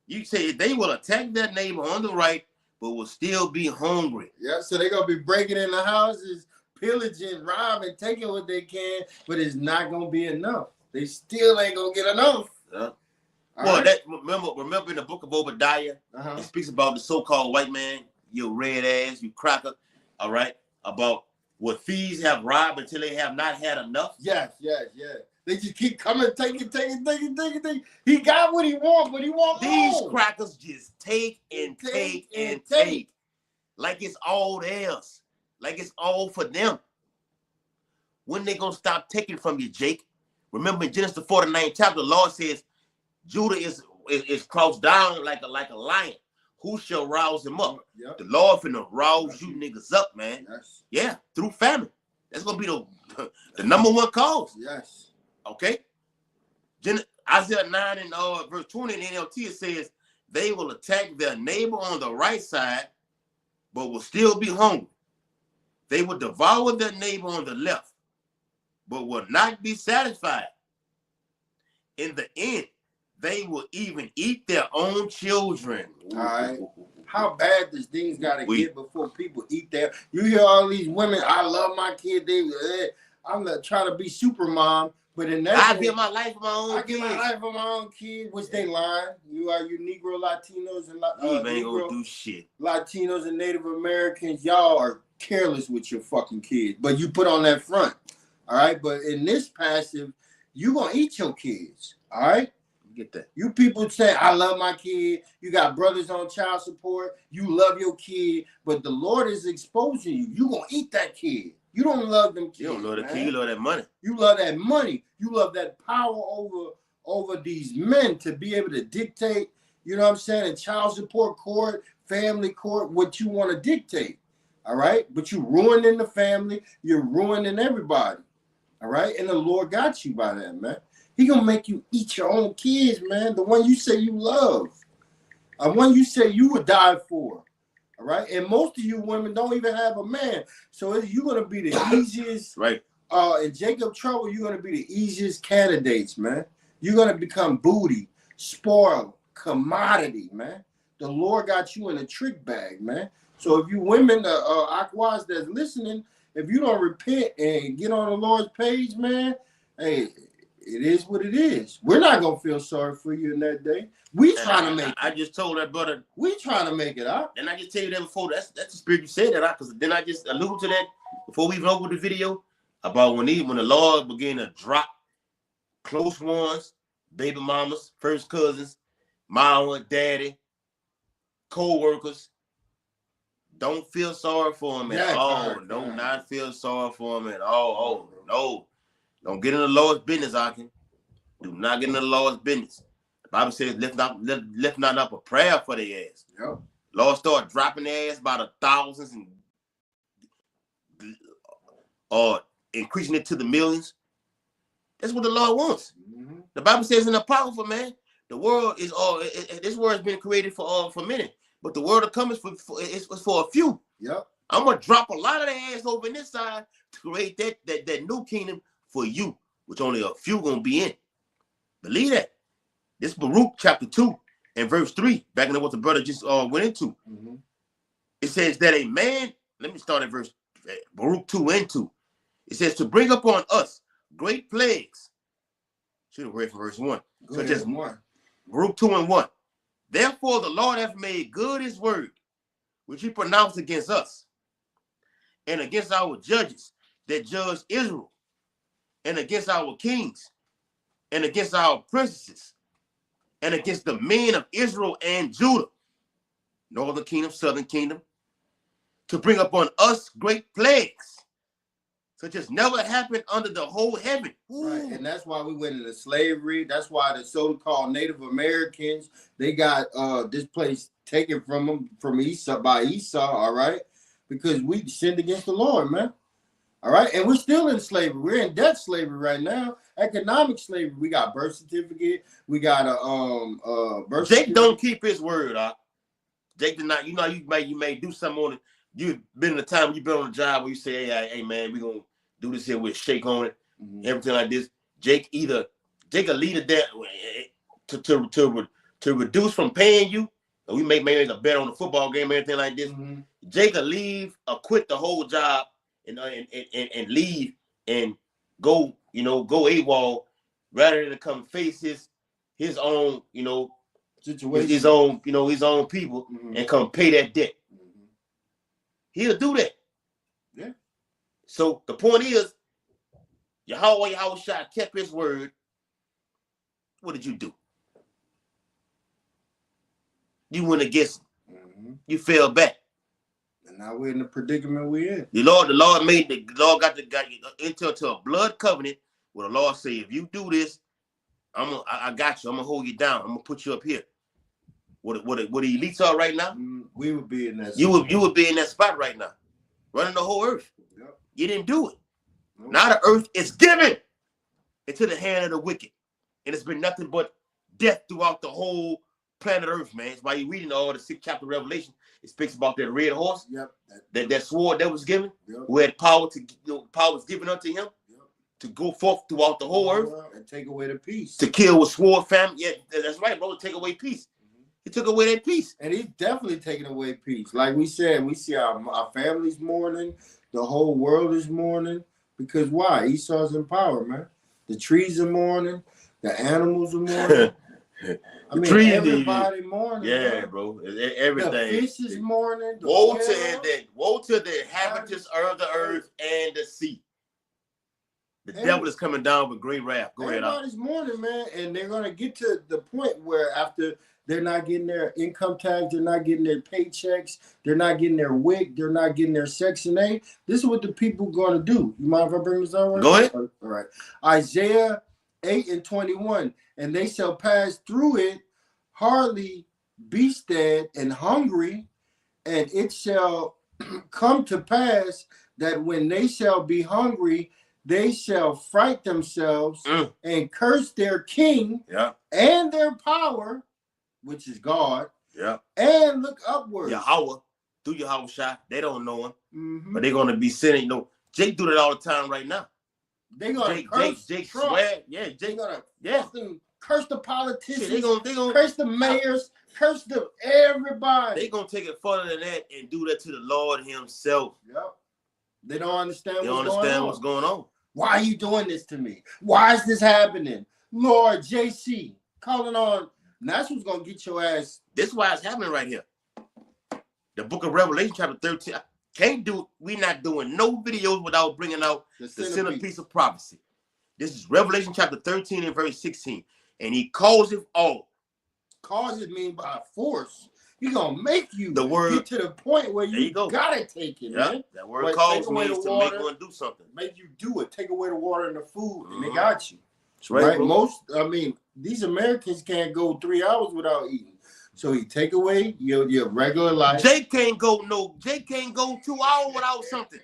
You say they will attack their neighbor on the right, but will still be hungry. Yeah, so they're gonna be breaking in the houses, pillaging, robbing, taking what they can, but it's not gonna be enough. They still ain't gonna get enough. Yeah. Well, right. Remember in the book of Obadiah, it speaks about the so-called white man, you red ass, you cracker, all right, about what thieves have robbed until they have not had enough. Yes. They just keep coming, taking. He got what he wants, but he wants these more. Crackers just take and take. Like it's all theirs. Like it's all for them. When they gonna stop taking from you, Jake? Remember in Genesis 49th chapter, the Lord says, Judah is crouched down like a lion. Who shall rouse him up? Yep. The Lord finna rouse you niggas up, man. Yes. Yeah, through famine. That's gonna be the number one cause. Yes. Okay. Isaiah 9 and verse 20 in NLT, it says, they will attack their neighbor on the right side, but will still be hungry. They will devour their neighbor on the left, but will not be satisfied. In the end, they will even eat their own children. All right. How bad does things gotta get before people eat their? You hear all these women, I love my kid. I'm not trying to be super mom, but in that I give my life for my own kids. I give my life for my own kids, which they lying. You Negro, Latinos, and ain't gonna do shit. Latinos and Native Americans, y'all are careless with your fucking kids, but you put on that front. All right, but in this passive, you gonna eat your kids. All right. Get that. You people say, I love my kid. You got brothers on child support. You love your kid, but the Lord is exposing you. You gonna eat that kid. You don't love them kids. You don't love the kid. You love that money. You love that money. You love that power over these men to be able to dictate, you know what I'm saying, in child support court, family court, what you want to dictate. All right? But you're ruining the family. You're ruining everybody. All right? And the Lord got you by that, man. He gonna make you eat your own kids, man. The one you say you love. The one you say you would die for. All right. And most of you women don't even have a man. So you're gonna be the easiest. Right. In Jacob trouble, you're gonna be the easiest candidates, man. You're gonna become booty, spoil, commodity, man. The Lord got you in a trick bag, man. So if you women, Aquas that's listening, if you don't repent and get on the Lord's page, man, hey. It is what it is. We're not gonna feel sorry for you in that day. We trying to make. I just told that brother. We trying to make it up. And I just tell you that before. That's the spirit you said that, because then I just alluded to that before we even opened the video about when the Lord began to drop close ones, baby mamas, first cousins, mama, daddy, co-workers. Don't feel sorry for them at all. Do not feel sorry for them at all. Oh no. Don't get in the Lord's business, Akin. Do not get in the Lord's business. The Bible says, lift not up a prayer for their ass. Yep. Lord start dropping their ass by the thousands and increasing it to the millions. That's what the Lord wants. Mm-hmm. The Bible says in the powerful, man, the world is this world has been created for many, but the world of coming is for a few. Yep. I'm gonna drop a lot of their ass over in this side to create that new kingdom for you, which only a few gonna be in. Believe that. This Baruch chapter 2 and verse 3, back into what the brother just went into. Mm-hmm. It says that a man, let me start at verse Baruch 2 and 2. It says to bring upon us great plagues. Should have read from verse 1. So just 1. Baruch 2 and 1. Therefore the Lord hath made good his word, which he pronounced against us, and against our judges that judge Israel, and against our kings, and against our princesses, and against the men of Israel and Judah, northern kingdom, southern kingdom, to bring upon us great plagues, such as never happened under the whole heaven. Right, and that's why we went into slavery. That's why the so-called Native Americans, they got this place taken from them by Esau, all right? Because we sinned against the Lord, man. All right, and we're still in slavery. We're in debt slavery right now. Economic slavery. We got birth certificate. We got a birth. Jake don't keep his word. Jake did not. You know, you may do something on it. You've been in a time you've been on a job where you say, hey man, we gonna do this here with shake on it, everything like this. Jake a leader that to reduce from paying you. And we make maybe a bet on the football game, everything like this. Mm-hmm. Jake leave or quit the whole job. And leave and go AWOL rather than come face his own, situation, his own people, and come pay that debt. Mm-hmm. He'll do that. Yeah. So the point is, Yahweh kept his word. What did you do? You went against him. Mm-hmm. You fell back. Now we're in the predicament we're in. The Lord got into a blood covenant where the Lord say, if you do this, I got you. I'm gonna hold you down. I'm gonna put you up here. What the elites are right now? We would be in that. You would be in that spot right now, running the whole earth. Yep. You didn't do it. Nope. Now the earth is given into the hand of the wicked, and it's been nothing but death throughout the whole planet Earth, man. It's why you're reading all the 6th chapter of Revelation. It speaks about that red horse, yep, that sword that was given, yep, who had power power was given unto him, yep, to go forth throughout the whole earth and take away the peace, to kill with sword, famine. Yeah, that's right, bro. Take away peace. Mm-hmm. He took away that peace. And he's definitely taking away peace. Like we said, we see our families mourning. The whole world is mourning. Because why? Esau's in power, man. The trees are mourning. The animals are mourning. I mean, trees, everybody mourning. Yeah, bro. Everything. The fish is mourning. Woe to the inhabitants of the earth and the sea. The devil is coming down with great wrath. Go ahead. Everybody's mourning, man. And they're going to get to the point where after they're not getting their income tax, they're not getting their paychecks, they're not getting their WIC, they're not getting their Section 8. This is what the people are going to do. You mind if I bring this over? Go ahead. All right. Isaiah 8:21. And they shall pass through it, hardly be stead and hungry, and it shall come to pass that when they shall be hungry, they shall fright themselves and curse their king and their power, which is God, and look upwards. Yahweh, through Yahweh shot. They don't know him, but they're gonna be sinning. You know, Jake do that all the time right now. They're gonna curse Jake Trump. swear. Yeah, Jake gonna fucking curse the politicians. Shit, they gonna curse the mayors, curse everybody. They gonna take it further than that and do that to the Lord Himself. Yep. They don't understand. What's going on. Why are you doing this to me? Why is this happening? Lord JC calling on. And that's what's gonna get your ass. This is why it's happening right here. The book of Revelation, chapter 13. We're not doing no videos without bringing out the centerpiece of prophecy. This is Revelation chapter 13 and verse 16. And he calls it all. Cause it mean by force. He's gonna make you the word get to the point where you gotta take it, man. That word calls means to make one do something. Make you do it. Take away the water and the food, and they got you. That's right. These Americans can't go 3 hours without eating. So he take away your regular life. Jake can't go 2 hours without something.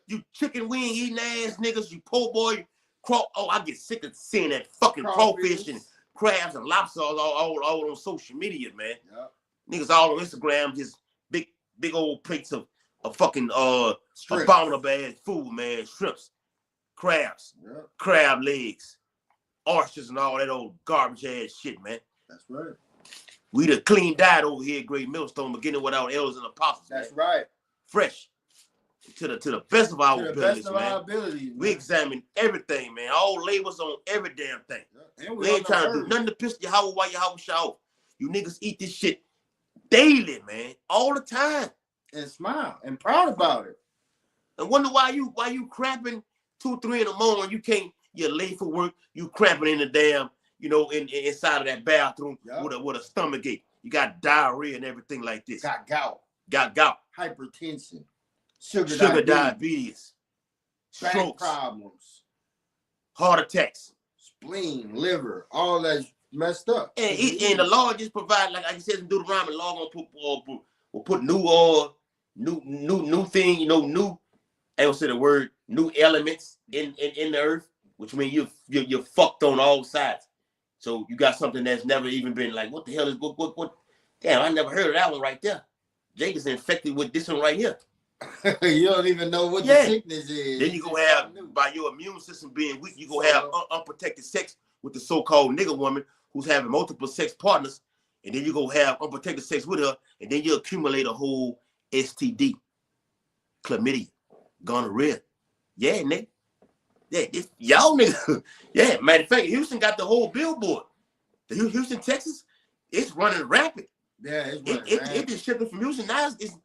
You chicken wing eating ass niggas, you po' boy. I get sick of seeing that fucking crawfish and crabs and lobsters all on social media, man. Yep. Niggas all on Instagram, just big old plates of fucking abominable ass food, man. Shrimps, crabs, crab legs, oysters, and all that old garbage ass shit, man. That's right. We the clean diet over here at Great Millstone, beginning with our elders and apostles. That's right. Fresh. To the best of our abilities, man. We examine everything, man. All labels on every damn thing. Yeah. We ain't trying to do nothing to piss Yahweh while Yahweh shout. You niggas eat this shit daily, man. All the time. And smile and proud about it. And wonder why you cramping 2, 3 in the morning. You're late for work. You cramping in the damn, inside of that bathroom with a stomach ache. You got diarrhea and everything like this. Got gout. Hypertension. Sugar diabetes. Strokes. Problems. Heart attacks. Spleen, liver, all that's messed up. And the Lord just provide, like I said in Deuteronomy, the Lord will put new thing, new, I don't say the word, new elements in the earth, which means you're fucked on all sides. So you got something that's never even been like, what the hell is what? Damn, I never heard of that one right there. Jake is infected with this one right here. You don't even know what the sickness is. Then you go have, by your immune system being weak, you go have unprotected sex with the so-called nigger woman who's having multiple sex partners, and then you go have unprotected sex with her, and then you accumulate a whole STD, chlamydia, gonorrhea. Yeah, nigga. Yeah, y'all nigga. Yeah, matter of fact, Houston got the whole billboard. The Houston, Texas, it's running rapid. Yeah, it's running rapid. It just shipping from Houston now. It's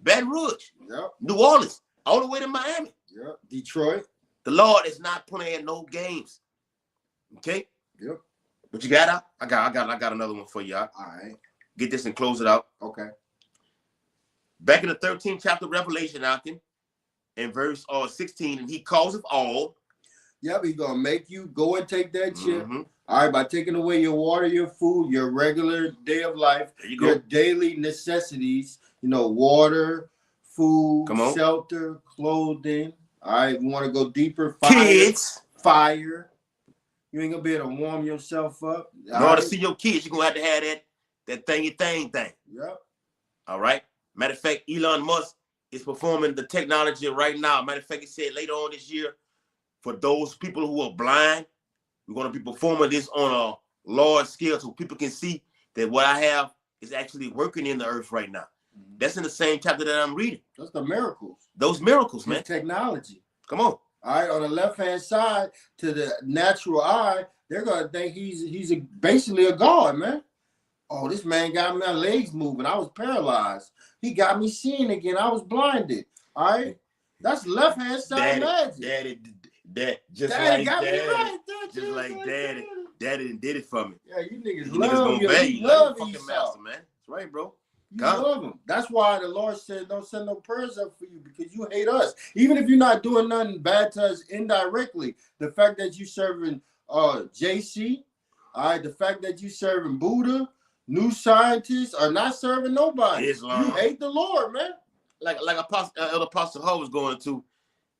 Baton Rouge, yep. New Orleans, all the way to Miami. Yep. Detroit. The Lord is not playing no games. Okay? Yep. What you got out? I got another one for you. All right. Get this and close it out. Okay. Back in the 13th chapter of Revelation, in verse 16, and he calls it all. Yep, he's gonna make you go and take that chip. All right, by taking away your water, your food, your regular day of life, your daily necessities, water, food, shelter, clothing. All right, you want to go deeper? Fire. You ain't gonna be able to warm yourself up. In order to see your kids, you're gonna have to have that thingy thing. Yep. All right. Matter of fact, Elon Musk is performing the technology right now. Matter of fact, he said later on this year, for those people who are blind, we're gonna be performing this on a large scale so people can see that what I have is actually working in the earth right now. That's in the same chapter that I'm reading. That's the miracles. Those miracles, man. Technology. Come on. All right, on the left-hand side, to the natural eye, they're gonna think he's basically a god, man. Oh, this man got my legs moving. I was paralyzed. He got me seeing again. I was blinded. All right, that's left-hand side magic. Daddy got me right. Just like Daddy did it for me. Yeah, you niggas You love niggas gonna you. beg You you. love Fucking Esau. master, man. That's right, bro. You love him. That's why the Lord said, don't send no prayers up for you because you hate us. Even if you're not doing nothing bad to us indirectly, the fact that you serving JC, all right, the fact that you serving Buddha, new scientists are not serving nobody. Islam. You hate the Lord, man. Like Elder Apostle Hall was going to,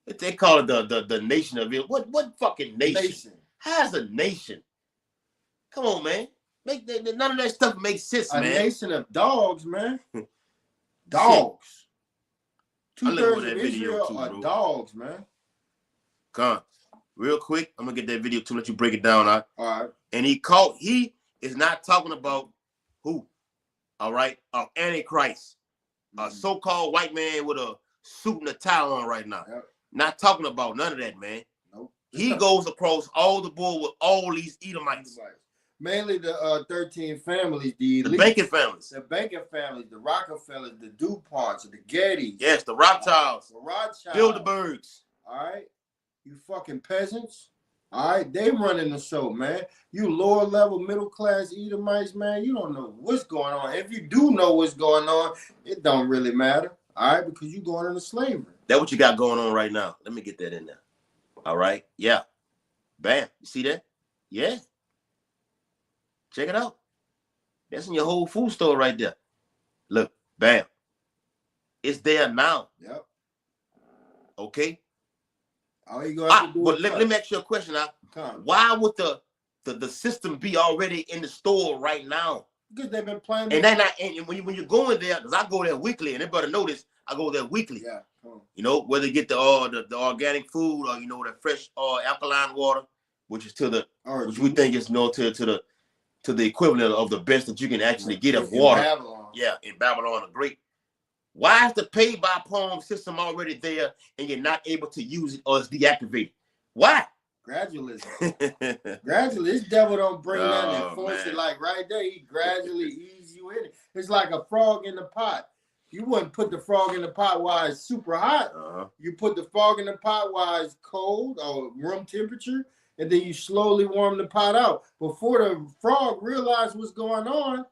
they call it the nation of it. What fucking nation? How's a nation? Come on, man. None of that stuff makes sense, man. A nation of dogs, man. Dogs. 2/3 of Israel are dogs, man. Come on. Real quick, I'm gonna get that video to let you break it down. All right. And he is not talking about who, all right, Antichrist, a so-called white man with a suit and a tie on right now. Yep. Not talking about none of that, man. Nope. He goes across all the board with all these Edomites. Mainly the 13 families, the banking families. The banking families, the Rockefellers, the DuPonts, the Gettys. Yes, the Rothschilds. The Rothschilds. Bilderbergs. All right. You fucking peasants. All right. They running the show, man. You lower level, middle class Edomites, man. You don't know what's going on. If you do know what's going on, it don't really matter. All right. Because you're going into slavery. That's what you got going on right now. Let me get that in there. All right. Yeah. Bam. You see that? Yeah. Check it out. That's in your whole food store right there. Look, bam. It's there now. Yep. Okay. All you gonna have to do but let me ask you a question. Why would the system be already in the store right now? Because they've been playing. And when you're going there, because I go there weekly, and everybody notice I go there weekly. Yeah. You know, whether you get the organic food or the fresh alkaline water, which is which we think is to the equivalent of the best that you can actually get of water. Babylon. Yeah, in Babylon the Great. Why is the pay by palm system already there and you're not able to use it or it's deactivated? Why? Gradualism. Gradually, this devil don't bring nothing and force it like right there. He gradually ease you in it. It's like a frog in the pot. You wouldn't put the frog in the pot while it's super hot. You put the frog in the pot while it's cold or room temperature. And then you slowly warm the pot out. Before the frog realized what's going on,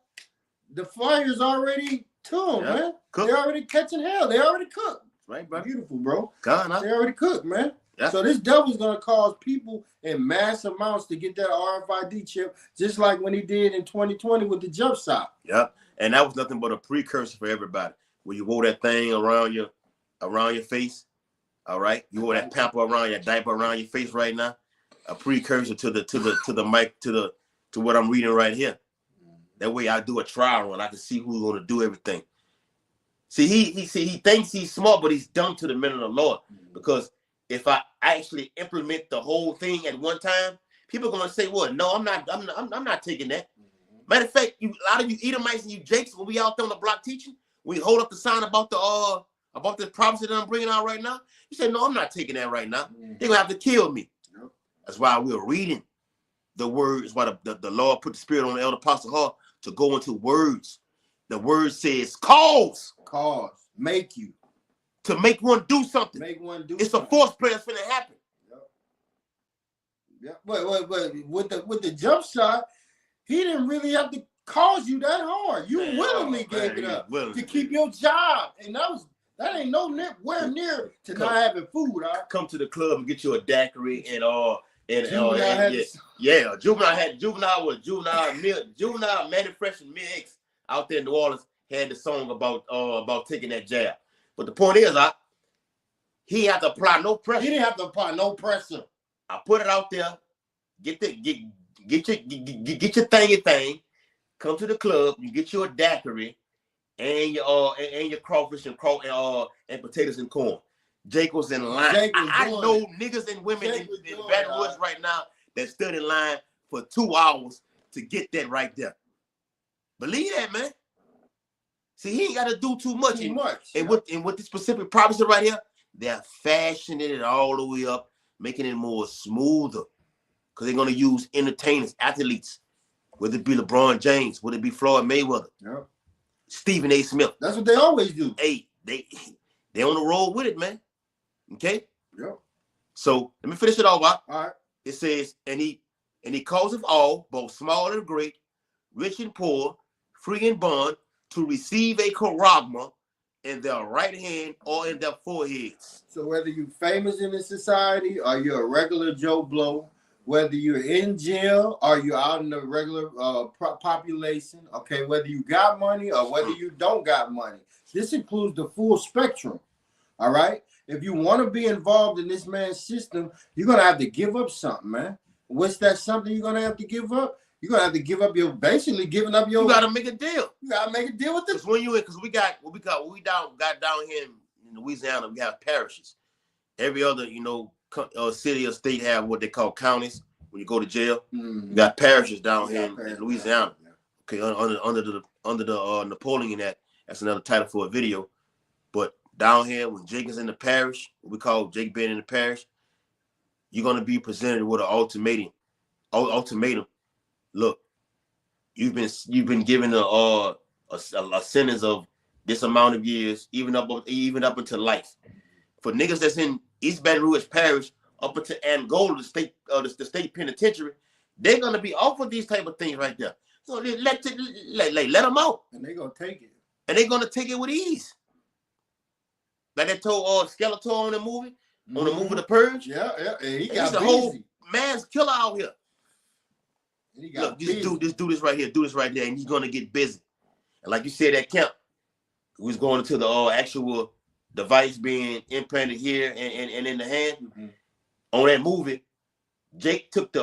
the fire's already to them, man. They're already catching hell. They already cooked. Right, bro. Beautiful, bro. They Gone, huh? already cooked, man. Yeah. So this devil's going to cause people in mass amounts to get that RFID chip, just like when he did in 2020 with the jump shot. Yep. And that was nothing but a precursor for everybody. When you wore that thing around your face, all right? You wore that pamper around your diaper around your face right now. A precursor to the mic to what I'm reading right here. That way I do a trial run. I can see who's going to do everything. See, he thinks he's smart, but he's dumb to the men of the Lord. Because if I actually implement the whole thing at one time, people are going to say, "What? No, I'm not taking that." Matter of fact, a lot of you Edomites and you Jakes, when we out there on the block teaching, we hold up the sign about the prophecy that I'm bringing out right now. You say, "No, I'm not taking that right now. They're going to have to kill me." That's why we're reading the words, why the Lord put the spirit on the Elder Apostle Hall to go into words. The word says cause. Make you. To make one do something. Make one do it's something. A force play that's going to happen. Yep. But with the jump shot, he didn't really have to cause you that hard. You willingly gave it up to keep your job. And that ain't nowhere near to not having food. Right? Come to the club and get you a daiquiri and juvenile manufactured mix out there in New Orleans had the song about taking that jab. But the point is, he had to apply no pressure. He didn't have to apply no pressure. I put it out there. Get your thing. Come to the club. You get you a daiquiri and your crawfish and potatoes and corn. Jake was in line. I know niggas and women in Baton Rouge right now that stood in line for 2 hours to get that right there. Believe that, man. See, he ain't got to do too much. Too much. And with this specific prophecy right here, they're fashioning it all the way up, making it more smoother. Because they're going to use entertainers, athletes, whether it be LeBron James, whether it be Floyd Mayweather, yep. Stephen A. Smith. That's what they always do. Hey, they on the road with it, man. Okay? Yep. So let me finish it off. All right. It says, and he causeth all, both small and great, rich and poor, free and bond, to receive a charagma in their right hand or in their foreheads. So whether you're famous in this society or you're a regular Joe Blow, whether you're in jail or you're out in the regular population, okay, whether you got money or whether you don't got money, this includes the full spectrum. All right. If you want to be involved in this man's system, you're gonna have to give up something, man. What's that something you're gonna have to give up? You're gonna have to give up your giving up your. You gotta make a deal. You gotta make a deal with this. Because when you in, because we got down here in Louisiana, we have parishes. Every other city or state have what they call counties. When you go to jail, you got parishes down here in Louisiana. Okay, under the Napoleon Act. That's another title for a video. But down here, when Jake is in the parish, what we call Jake being in the parish, you're gonna be presented with an ultimatum. Look, you've been given a sentence of this amount of years, even up until life. For niggas that's in East Baton Rouge Parish up until Angola, the state penitentiary, they're gonna be off of these type of things right there. So let them out, and they're gonna take it, and they're gonna take it with ease. Like they told Skeletor on the movie, The Purge. Yeah, and he's a whole man's killer out here. Look, just do this right here, do this right there, and he's gonna get busy. And like you said, at camp, we was going into the actual device being implanted here and in the hand. Mm-hmm. On that movie, Jake took they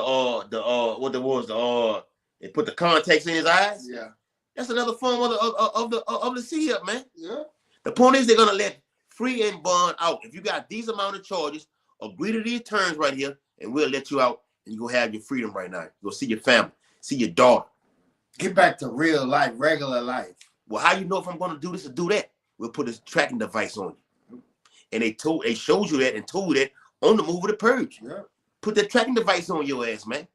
put the contacts in his eyes. Yeah, that's another form of the see-up, man. Yeah. The point is they're gonna let free and bond out. If you got these amount of charges, agree to these terms right here, and we'll let you out, and you go have your freedom right now. Go see your family, see your daughter. Get back to real life, regular life. Well, how you know if I'm gonna do this or do that? We'll put this tracking device on you. And they showed you that and told you that on the movie The Purge. Yeah. Put that tracking device on your ass, man.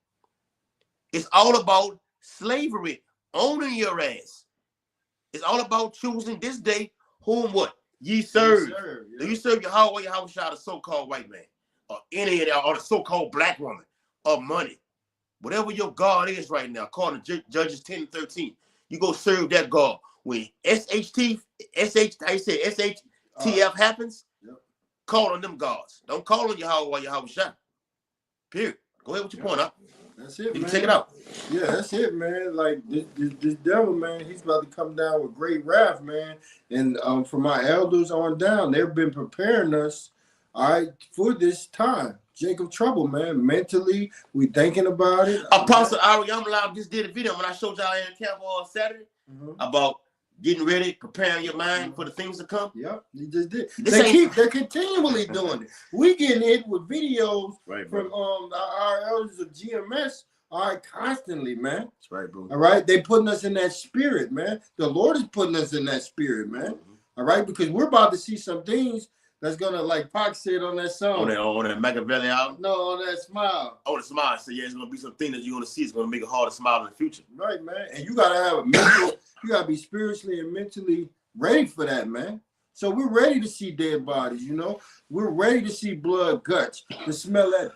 It's all about slavery, owning your ass. It's all about choosing this day whom what? Ye serve. Yeah. Do you serve your Yahweh, Yahweh Shah, the so-called white man, or any of that, or the so-called black woman, or money? Whatever your God is right now, according to Judges 10:13, you go serve that God. When SHTF happens, call on them gods. Don't call on Yahweh, Yahweh Shah. Period. Go ahead with your point up. That's it, man. Check it out. Yeah, that's it, man. Like this devil, man, he's about to come down with great wrath, man. And from my elders on down, they've been preparing us, all right, for this time. Jacob trouble, man. Mentally, we thinking about it. Apostle Ari Yamala just did a video when I showed y'all in camp on Saturday about getting ready, preparing your mind for the things to come. Yep, he just did. They're continually doing it. We getting hit with videos from our elders of GMS. All right, constantly, man. That's right, bro. All right, they putting us in that spirit, man. The Lord is putting us in that spirit, man. All right, because we're about to see some things that's gonna, like Pac said on that song. On that Machiavelli album? No, on that Smile. Oh, the Smile. So yeah, it's gonna be some things that you're gonna see. It's gonna make it hard to smile in the future. Right, man. And you gotta have a mental, you gotta be spiritually and mentally ready for that, man. So we're ready to see dead bodies, you know. We're ready to see blood, guts, to smell that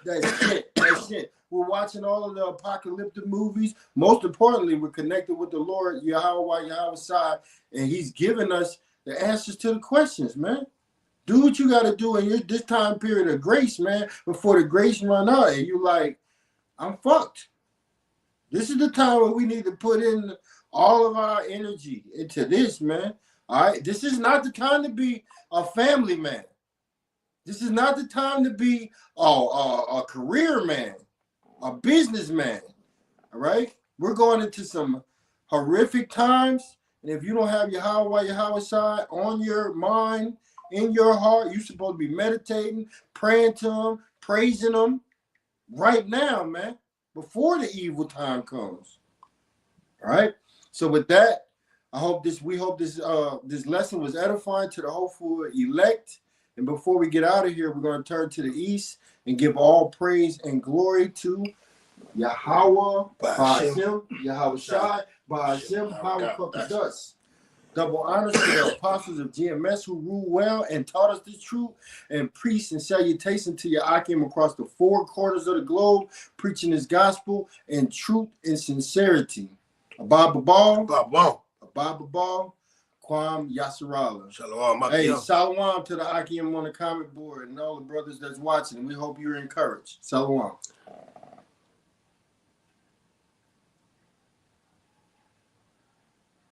shit. We're watching all of the apocalyptic movies. Most importantly, we're connected with the Lord, Yahweh Shai, and he's giving us the answers to the questions, man. Do what you got to do in this time period of grace, man, before the grace run out. And you like, I'm fucked. This is the time where we need to put in all of our energy into this, man. All right? This is not the time to be a family man. This is not the time to be a career man, a businessman. All right? We're going into some horrific times. And if you don't have Yahweh Shai on your mind, in your heart, you're supposed to be meditating, praying to him, praising him right now, man, before the evil time comes. All right. So with that, We hope this lesson was edifying to the hopeful elect. And before we get out of here, we're going to turn to the east and give all praise and glory to Yahweh, Ba'ashem, Yahweh Shai, Ba'ashem, Power Kokadas. Double honors to the apostles of GMS who ruled well and taught us the truth, and priests and salutation to your Akim across the four corners of the globe, preaching his gospel in truth and sincerity. Abba Babal, Kwam Yasserala. Shalom. Hey, Shalom to the Akim on the comment board and all the brothers that's watching. We hope you're encouraged. Shalom.